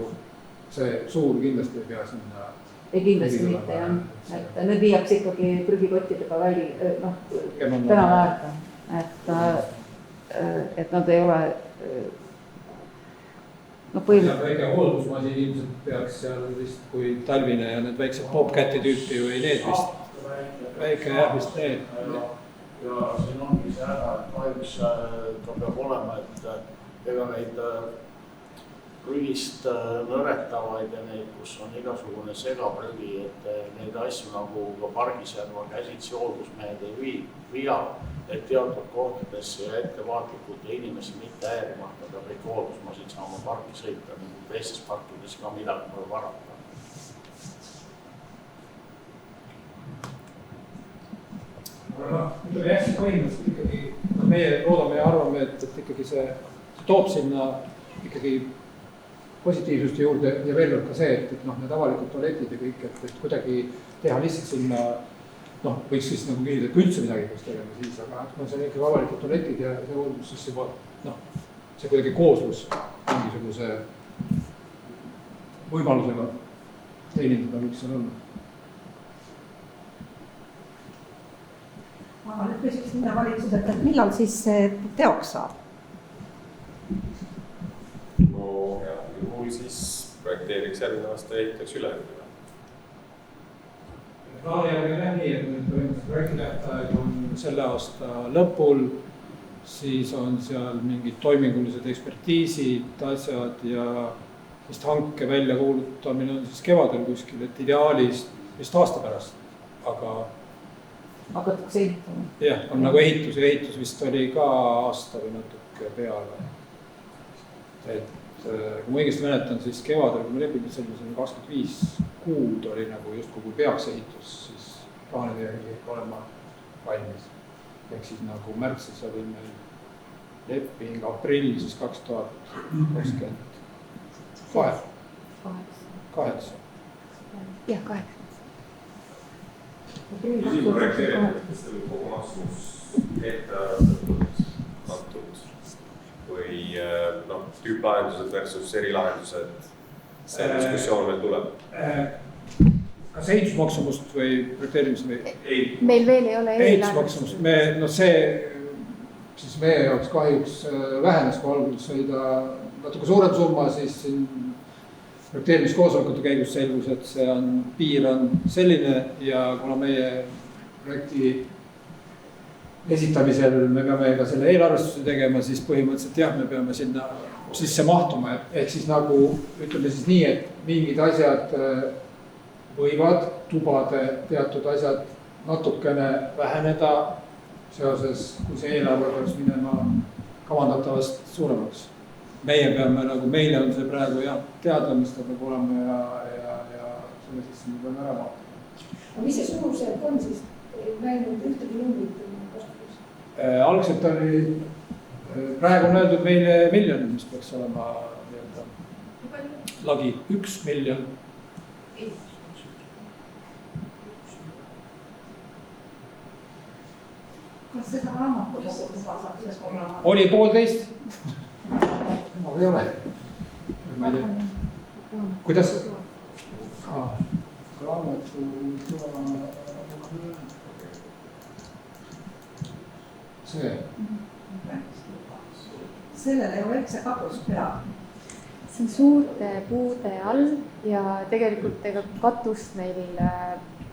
see suur kindlasti ei pea sinna. Ei kindlasti mitte jah, et need viiakse ikkagi prügikottidega tänava äärde, et nad ei ole põhimõtteliselt. Väike hooldusmasin ilmselt peaks seal vist, kui talvine ja need väiksed Bobcati tüüpi või need vist, väike jah vist need. Ja siin ongi see häda, et kahjuks ta peab olema, et ega neid prügist nõretavaid ja neid, kus on igasugune segaprügi, et neid asju nagu ka pargisjärva käsitsi hooldusmehed ei via, et teatud kohtadesse ja ettevaatlikult ja inimesi mitte häirima, ta peab ikka hooldusmasin saama parki sõita, nagu teistes parkides ka midagi pole varata. Ütleme jah, põhimõtteliselt ikkagi, meie loodame ja arvame, et ikkagi see toob sinna ikkagi positiivsust juurde ja veel ka see, et need avalikud tualetid ja kõik, et kuidagi teha lihtsalt sinna, võiks siis nagu küsida, et üldse midagi peaks tegema siis, aga kui see on ikkagi avalikud tualetid ja see hooldus, siis juba see kuidagi kooslus mingisuguse võimalusega teenindada võiks seal olla. Ma nüüd küsiks minna valitsuselt, et millal siis see teoks saab? No jah, juhul siis projekteeriks järgmine aasta ja ehitaks ülejäänud. Plaani järgi on nii, et projektitähtaeg on selle aasta lõpul, siis on seal mingid toimingulised ekspertiisid, asjad ja vist hanke väljakuulutamine on siis kevadel kuskil, et ideaalis vist aasta pärast, aga hakatakse ehitama. Jah, on nagu ehitus ja ehitus vist oli ka aasta või natuke peale. Et kui ma õigesti mäletan, siis kevadel, kui me lepime sellisel 25 kuud oli nagu justkui kui peaks ehitus, siis plaanide järgi olema valmis. Ehk siis nagu märtsis oli meil leping, aprill siis 2028. Jah, 8. Siin projekteerimistel kogu maksumus ette antud või tüüplahendused versus erilahendused, see diskussioon veel tuleb. Kas ehitusmaksumust või projekteerimise või? Meil veel ei ole ehitusmaksumust, see siis meie jaoks kahjuks vähenes, kui alguses sai ta natuke suurem summa, siis siin projekteerimiskoosolekute käigus selgus, et see piir on selline ja kuna meie projekti esitamisel me peame ka selle eelarvestuse tegema, siis põhimõtteliselt jah, me peame sinna sisse mahtuma, ehk siis nagu ütleme siis nii, et mingid asjad võivad tubade teatud asjad natukene väheneda seoses, kui see eelarve peaks minema kavandatavast suuremaks. Meie peame nagu, meile on see praegu jah teada, mis ta peab olema ja selle sisse me peame ära vaatama. Mis see suurusjärk on siis? Ei näinud ühtegi numbrit kasutus? Algselt oli, praegu on öeldud meile miljon, mis peaks olema lagi 1 miljon. Kas seda raamatukogu tuba saaks olema? Oli 1,5. Ma ei ole. Ma ei tea. Kuidas? Raamatu see. Sellele ei ole üldse katus peal. See on suurte puude all ja tegelikult ega katust meil,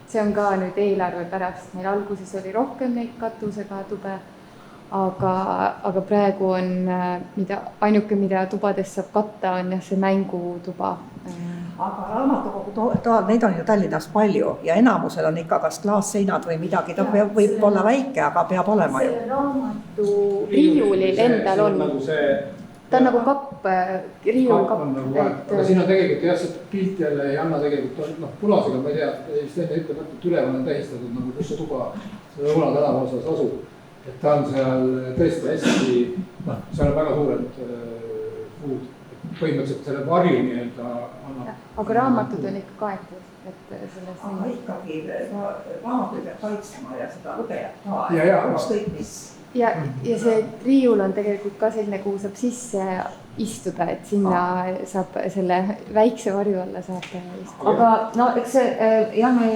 see on ka nüüd eelarve pärast, meil alguses oli rohkem neid katusega tube, aga praegu on ainuke, mida tubades saab katta, on jah see mängutuba. Aga raamatukogu toal, neid on ju Tallinnas palju ja enamusel on ikka kas klaasseinad või midagi, ta võib olla väike, aga peab olema ju. See raamatu riiulil endal on, ta on nagu kapp, riiulkapp. Aga siin on tegelikult jah, see pilt jälle ei anna tegelikult, punasega ma ei tea, just enne ütlemata, et üleval on tähistatud nagu kus see tuba selle Õuna tänava osas asub. Et ta on seal tõesti hästi, seal on väga suured puud. põhimõtteliselt selle varju nii-öelda annab. aga raamatud on ikka kaetud, et selles. aga ikkagi raamatuid peab kaitsema ja seda lugejat ka, ükskõik mis. ja see riiul on tegelikult ka selline, kuhu saab sisse istuda, et sinna saab selle väikse varju alla saab istuda. aga no eks see jah, me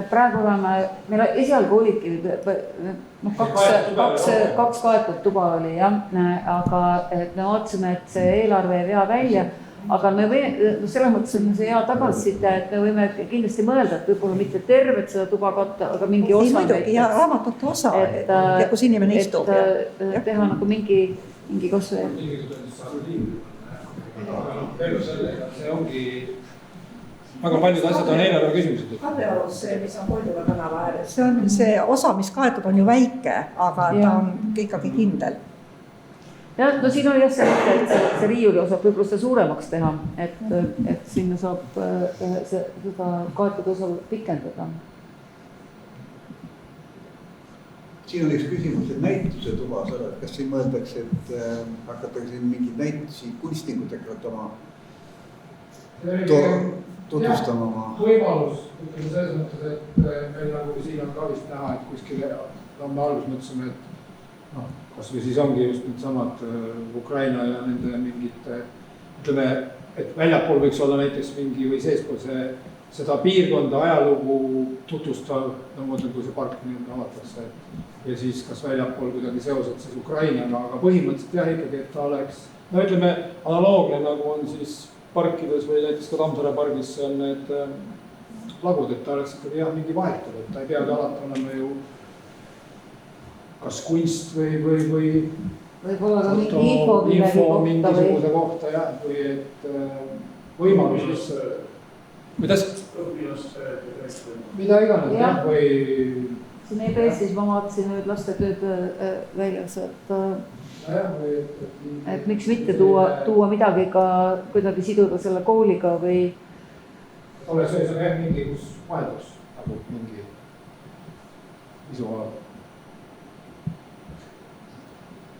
praegu oleme, meil esialgu olidki kaks kaetud tuba oli jah, aga et me vaatasime, et see eelarve ei vea välja, aga me selles mõttes on see hea tagasiside, et me võime kindlasti mõelda, et võib-olla mitte tervet seda tuba katta, aga mingi osa. Muidugi ja raamatute osa, ja kus inimene istub. Teha nagu mingi kasvu. See ongi väga paljud asjad on eelarve küsimused. Kadriorus, mis on Koidula tänava ääres, see on see osa, mis kaetud on ju väike, aga ta on ikkagi kindel. Ja no siin on jah see, et see riiuli osa võib-olla seda suuremaks teha, et sinna saab seda kaetud osa pikendada. Siin on üks küsimus, et näituse tubas ära, et kas siin mõeldakse, et hakatakse siin mingeid näitusi kunstnikutega tutvustama oma. Võimalus, ütleme selles mõttes, et meil nagu siin on ka vist näha, et kuskil me alguses mõtlesime, et noh, kas või siis ongi just need samad Ukraina ja nende mingite, ütleme, et väljapool võiks olla näiteks mingi või seespool seda piirkonda ajalugu tutvustav, nagu kui see park nii-öelda avatakse. Ja siis kas väljapool kuidagi seosed siis Ukrainaga, aga põhimõtteliselt jah ikkagi, et ta oleks, no ütleme, analoogne nagu on siis parkides või näiteks ka Tammsaare pargis on need lagud, et ta oleks ikkagi jah mingi vahetud, et ta ei peagi alati olema ju kas kunst või võib-olla ka info mingisuguse kohta jah, või et võimalus lihtsalt, kuidas mida iganes jah, või siin EBS-is ma vaatasin nüüd lastetööd väljas, et miks mitte tuua midagi ka kuidagi siduda selle kooliga või oleks jah mingi, kus vaheldus nagu mingi visuaal.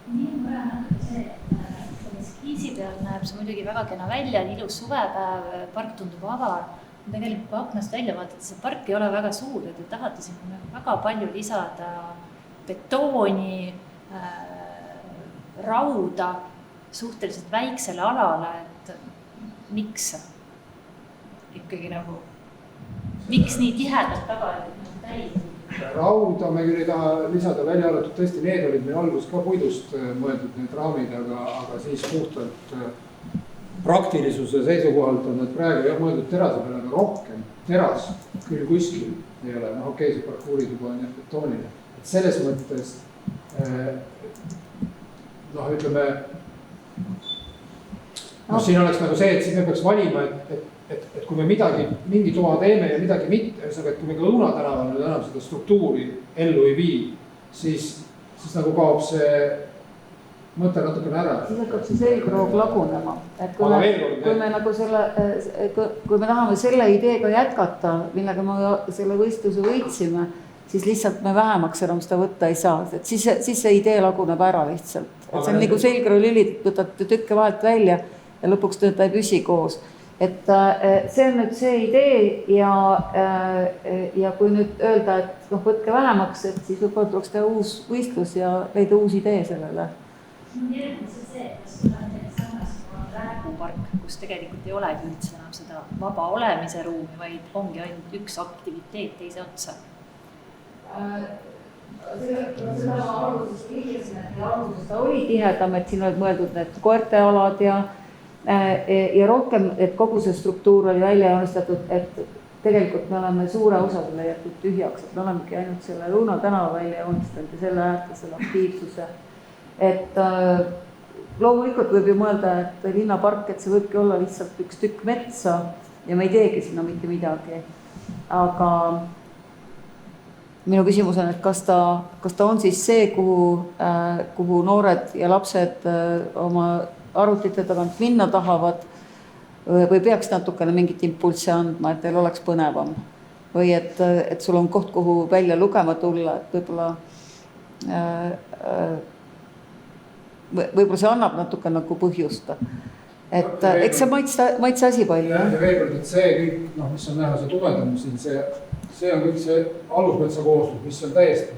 Nii mure on natuke see, et skiisi pealt näeb see muidugi väga kena välja, ilus suvepäev, park tundub avar. Tegelikult kui aknast välja vaadata, see park ei ole väga suur, et te tahate siin väga palju lisada betooni, rauda suhteliselt väiksele alale, et miks ikkagi nagu, miks nii tihedalt taga täis? Rauda me küll ei taha lisada, välja arvatud tõesti, need olid meil alguses ka puidust mõeldud need raamid, aga siis puhtalt praktilisuse seisukohalt on need praegu jah mõeldud terase peale, aga rohkem teras küll kuskil ei ole, noh okei, see parkuurituba on jah betoonile, et selles mõttes noh ütleme, noh siin oleks nagu see, et siis me peaks valima, et kui me mingi toa teeme ja midagi mitte, et kui me ka Õuna tänaval nüüd enam seda struktuuri ellu ei vii, siis nagu kaob see mõte natukene ära. Siis hakkab see selgroog lagunema, et kui me nagu kui me tahame selle ideega jätkata, millega me selle võistluse võitsime, siis lihtsalt me vähemaks enam seda võtta ei saa, et siis see idee laguneb ära lihtsalt. Et see on nagu selgrolülid, võtate tükke vahelt välja ja lõpuks ta ei püsi koos. Et see on nüüd see idee ja kui nüüd öelda, et noh, võtke vähemaks, et siis võib-olla tuleks teha uus võistlus ja leida uus idee sellele. Järgmine see, kas tuleb sarnast kui Räägupark, kus tegelikult ei olegi üldse enam seda vaba olemise ruumi, vaid ongi ainult üks aktiviteet teise otsa. Seda alguses kiisin, et alguses ta oli tihedam, et siin olid mõeldud need koertealad ja rohkem, et kogu see struktuur oli välja joonistatud, et tegelikult me oleme suure osa selle jätud tühjaks, et me olemegi ainult selle Õuna tänava välja joonistanud ja selle äärte selle aktiivsuse. Et loomulikult võib ju mõelda, et linnapark, et see võibki olla lihtsalt üks tükk metsa ja me ei teegi sinna mitte midagi. Aga minu küsimus on, et kas ta on siis see, kuhu noored ja lapsed oma arvutite tagant minna tahavad või peaks natukene mingit impulssi andma, et teil oleks põnevam või et sul on koht, kuhu välja lugema tulla, et võib-olla see annab natuke nagu põhjust. et eks see maitse asi palju. ja veel kord, et see kõik, noh, mis on näha, see tumedam siin, see on kõik see alusmetsa kooslus, mis on täiesti,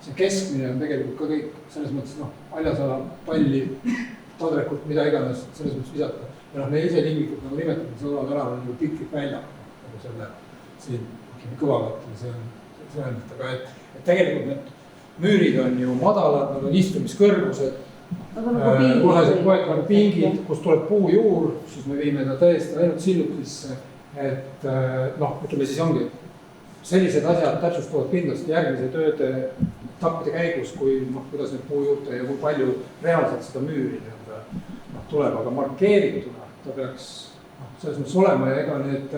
see keskmine on tegelikult ka kõik selles mõttes, noh, haljasala, palli, tadrekut, mida iganes selles mõttes visata. Ja noh, me ise linglikult nagu nimetame, see Olav Tänav on nagu piklik välja, nagu selle siin kõvakattele, see on, aga et tegelikult need müürid on ju madalad, nad on istumiskõrgused, kohesed poed nagu pingid, kus tuleb puujuur, siis me viime ta täiesti ainult sillukisse, et noh, ütleme siis ongi, sellised asjad täpsustuvad kindlasti järgmise tööde etappide käigus, kui noh, kuidas need puujuurte ja kui palju reaalselt seda müüri tuleb, aga markeerituna ta peaks selles mõttes olema ja ega need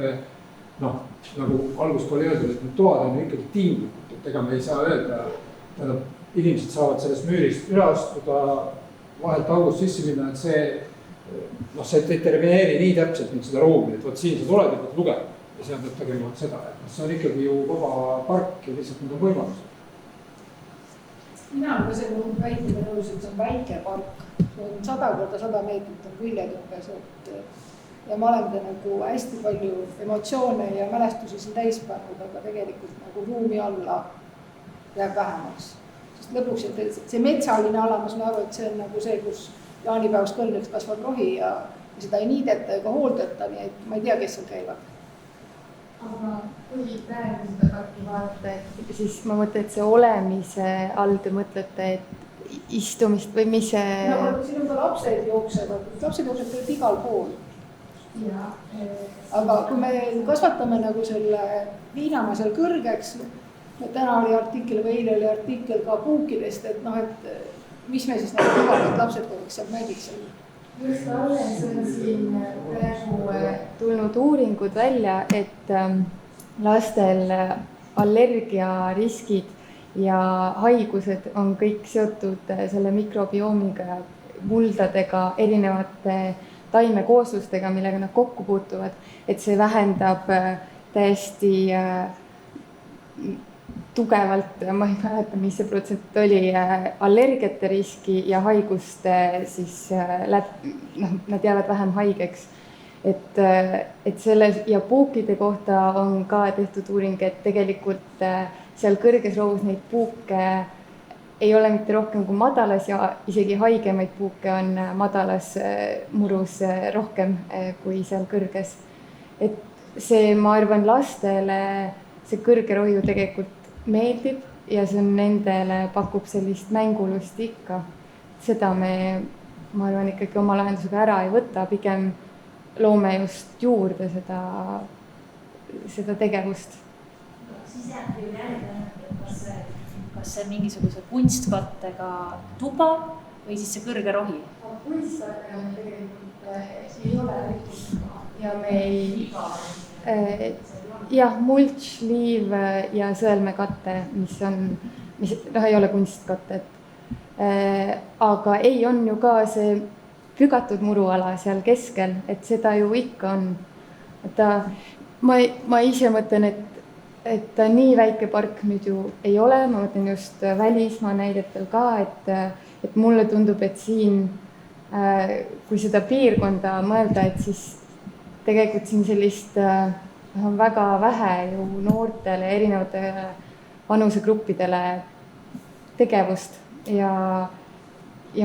noh, nagu algust oli öeldud, et need toad on ju ikkagi tinglikud, et ega me ei saa öelda, tähendab, inimesed saavad sellest müürist üle astuda, vahelt august sisse minna, et see determineeri nii täpselt nüüd seda ruumi, et võt siin sa tuled ja võt lugema ja seal peab tegema seda, et see on ikkagi ju vaba park ja lihtsalt need on võimalused. Mina olen ka selle väitega nõus, et see on väike park, see on 100 × 100 meetrit on küljed umbes, ja ma olen nagu hästi palju emotsioone ja mälestusi siin täis pannud, aga tegelikult nagu ruumi alla jääb vähemaks. Sest lõpuks, et see metsaline ala, ma saan aru, et see on nagu see, kus jaanipäevaks kõrgeks kasvab rohi ja seda ei niideta ega hooldata, nii et ma ei tea, kes seal käivad. Aga kui praegu seda parki vaadata, et siis ma mõtlen, et see olemise all te mõtlete, et istumist või mis see... No, siin on ka lapsed jooksevad igal pool. Aga kui me kasvatame nagu selle Viinamaa seal kõrgeks, täna oli artikkel või eile oli artikkel ka puukidest, et noh, et mis me siis nagu lubame, et lapsed korraks seal mängiks. Just alles on siin praegu tulnud uuringud välja, et lastel allergiariskid ja haigused on kõik seotud selle mikrobiomiga, muldadega, erinevate taimekooslustega, millega nad kokku puutuvad, et see vähendab täiesti tugevalt, ma ei mäleta, mis see protsent oli, allergiate riski ja haiguste siis nad jäävad vähem haigeks. Et selles ja puukide kohta on ka tehtud uuring, et tegelikult seal kõrges rohus neid puuke ei ole mitte rohkem kui madalas ja isegi haigemaid puuke on madalas murus rohkem kui seal kõrges. Et see, ma arvan, lastele see kõrge rohi tegelikult meeldib ja see on nendele pakub sellist mängulust ikka. Seda ma arvan, ikkagi oma lahendusega ära ei võta, pigem loome just juurde seda tegevust. Siis jääb ju jälge, kas see mingisuguse kunstkattega tuba või siis see kõrge rohi? Kunstkattega me tegelikult ei ole ja me ei... Jah, mulch, liiv ja sõelmekatte, mis ei ole kunstkatte. Aga ei, on ju ka see pügatud muruala seal keskel, et seda ju ikka on. Ma ise mõtlen, et ta nii väike park nüüd ju ei ole, ma mõtlen just välismaa näidetel ka, et mulle tundub, et siin, kui seda piirkonda mõelda, et siis tegelikult siin sellist on väga vähe ju noortele erinevatele vanusegruppidele tegevust ja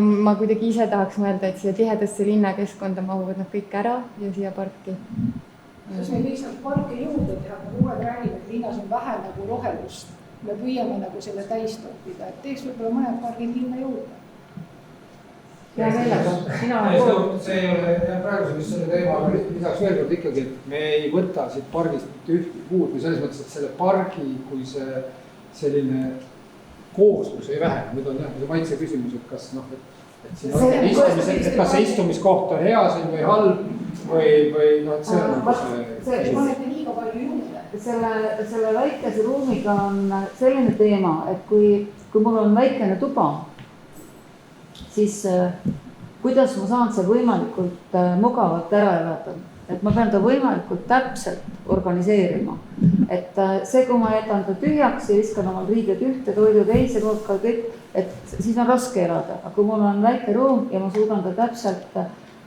ma kuidagi ise tahaks mõelda, et siia tihedasse linnakeskkonda mahuvad nad kõik ära ja siia parki. Kas me võiks nagu parki juurde teha, kui uued räägime, et linnas on vähe nagu rohelust, me püüame nagu selle täis toppida, et teeks võib-olla mõned pargid linna juurde. Ja meelega, sina olen pool. See ei ole praegu selle teema, aga lisaks veel kord ikkagi, et me ei võta siit pargist mitte ühtki puud või selles mõttes, et selle pargi, kui see selline kooslus ei vähene. Nüüd on see maitse küsimus, et kas kas see istumiskoht on hea siin või halb või noh, et see on nagu see panete liiga palju juurde. Selle väikese ruumiga on selline teema, et kui mul on väikene tuba, siis kuidas ma saan see võimalikult mugavalt ära elada, et ma pean ta võimalikult täpselt organiseerima. Et see, kui ma jätan ta tühjaks ja viskan omal riided ühte, toidu teise nurka, kõik, et siis on raske elada. Aga kui mul on väike ruum ja ma suudan ta täpselt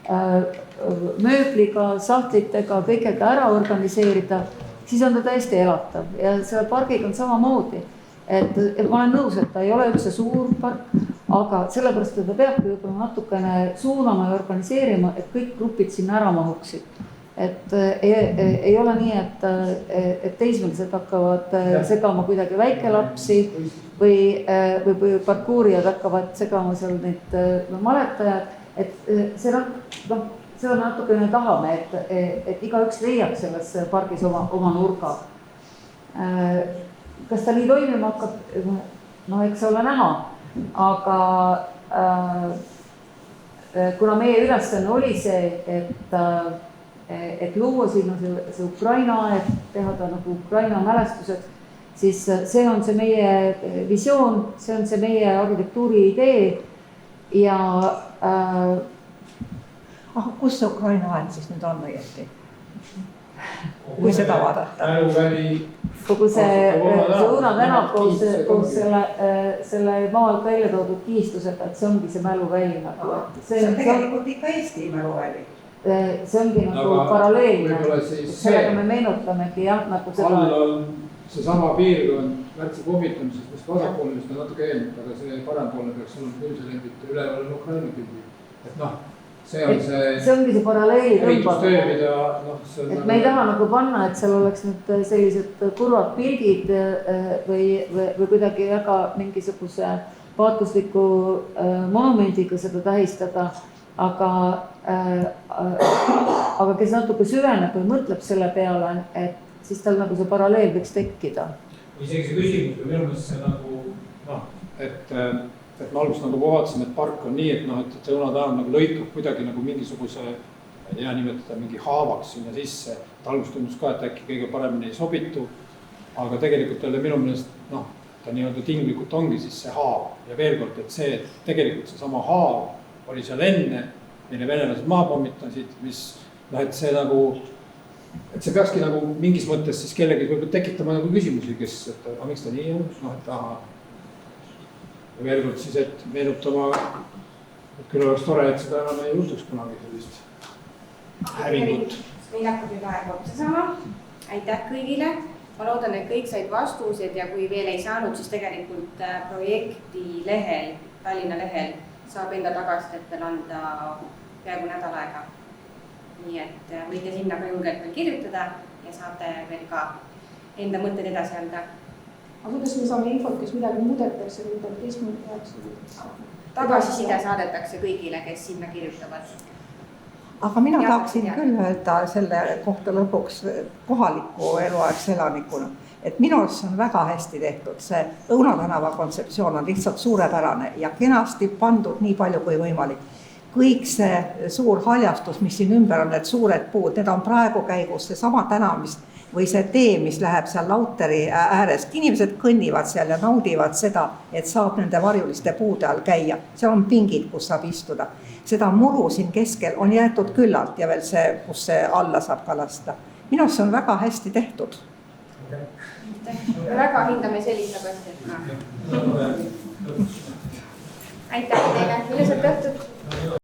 mööbliga, sahtlitega, kõigega ära organiseerida, siis on ta täiesti elatav ja selle pargiga on samamoodi. Et ma olen nõus, et ta ei ole üldse suur park, aga sellepärast, et ta peabki võib-olla natukene suunama ja organiseerima, et kõik grupid sinna ära mahuksid. Et ei ole nii, et teismelised hakkavad segama kuidagi väikelapsi või parkuurijad hakkavad segama seal neid maletajad. Et seda me natukene tahame, et igaüks leiab selles pargis oma nurga. Kas ta nii toimima hakkab? No eks ole näha, aga kuna meie ülesanne oli see, et luua sinna see Ukraina aed, teha ta nagu Ukraina mälestused, siis see on see meie visioon, see on see meie arhitektuuri idee ja kus see Ukraina aed siis nüüd on õieti? Kui seda vaadata? Kogu see Õuna tänav koos selle maalt välja toodud kihistusega, et see ongi see mäluväli nagu. See on tegelikult ikka Eesti mäluväli. See ongi nagu paralleelne, sellega me meenutamegi jah, nagu seda. All on seesama piirkond märtsi pommitamisest, mis vasakpoolist on natuke eelnud, aga see parempoolne peaks olema küll see lembit üleval on Ukraina pildi. Et noh, see ongi see paralleeli tõmbab. Et me ei taha nagu panna, et seal oleks nüüd sellised kurvad pildid või kuidagi väga mingisuguse paatosliku monumendiga seda tähistada. Aga kes natuke süveneb või mõtleb selle peale, et siis tal nagu see paralleel võiks tekkida. Isegi see küsimus või minu mõttes see nagu, et me alguses nagu vaatasin, et park on nii, et see Õuna tänav nagu lõikab kuidagi nagu mingisuguse, hea nimetada mingi haavaks sinna sisse. Et alguses tundus ka, et äkki kõige paremini ei sobitu, aga tegelikult oli minu meelest, ta nii-öelda tinglikult ongi siis see haav. Ja veel kord, et see, et tegelikult see sama haav oli seal enne, mille venelased maha pommitasid, et see nagu, et see peakski nagu mingis mõttes siis kellegi võib tekitama nagu küsimusi, kes, et miks ta nii on, et aha. Ja veel kord siis, et meenutama, et küll oleks tore, et seda enam ei juhtuks kunagi sellist hävingut. Meil hakkab nüüd aeg otsa sama. Aitäh kõigile. Ma loodan, et kõik said vastused ja kui veel ei saanud, siis tegelikult projekti lehel, Tallinna lehel saab enda tagasisidet veel anda peaaegu nädal aega. Nii et võite sinna ka julgelt veel kirjutada ja saate veel ka enda mõtted edasi anda. Aga kuidas me saame infot, kes midagi muudetakse või midagi teistmoodi tehakse? Tagasiside saadetakse kõigile, kes sinna kirjutavad. Aga mina tahaksin küll öelda selle kohta lõpuks kohaliku eluaegse elanikuna. Et minu arust on väga hästi tehtud, see Õuna tänava kontseptsioon on lihtsalt suurepärane ja kenasti pandud nii palju kui võimalik. Kõik see suur haljastus, mis siin ümber on, need suured puud, need on praegu käigus see sama tänav või see tee, mis läheb seal Lauteri ääres. Inimesed kõnnivad seal ja naudivad seda, et saab nende varjuliste puude all käia. Seal on pingid, kus saab istuda. Seda muru siin keskel on jäetud küllalt ja veel see, kus see alla saab kalasta. Minu arust on väga hästi tehtud. Me väga hindame sellist tagasisidet ka. Aitäh teile, ilusat õhtut!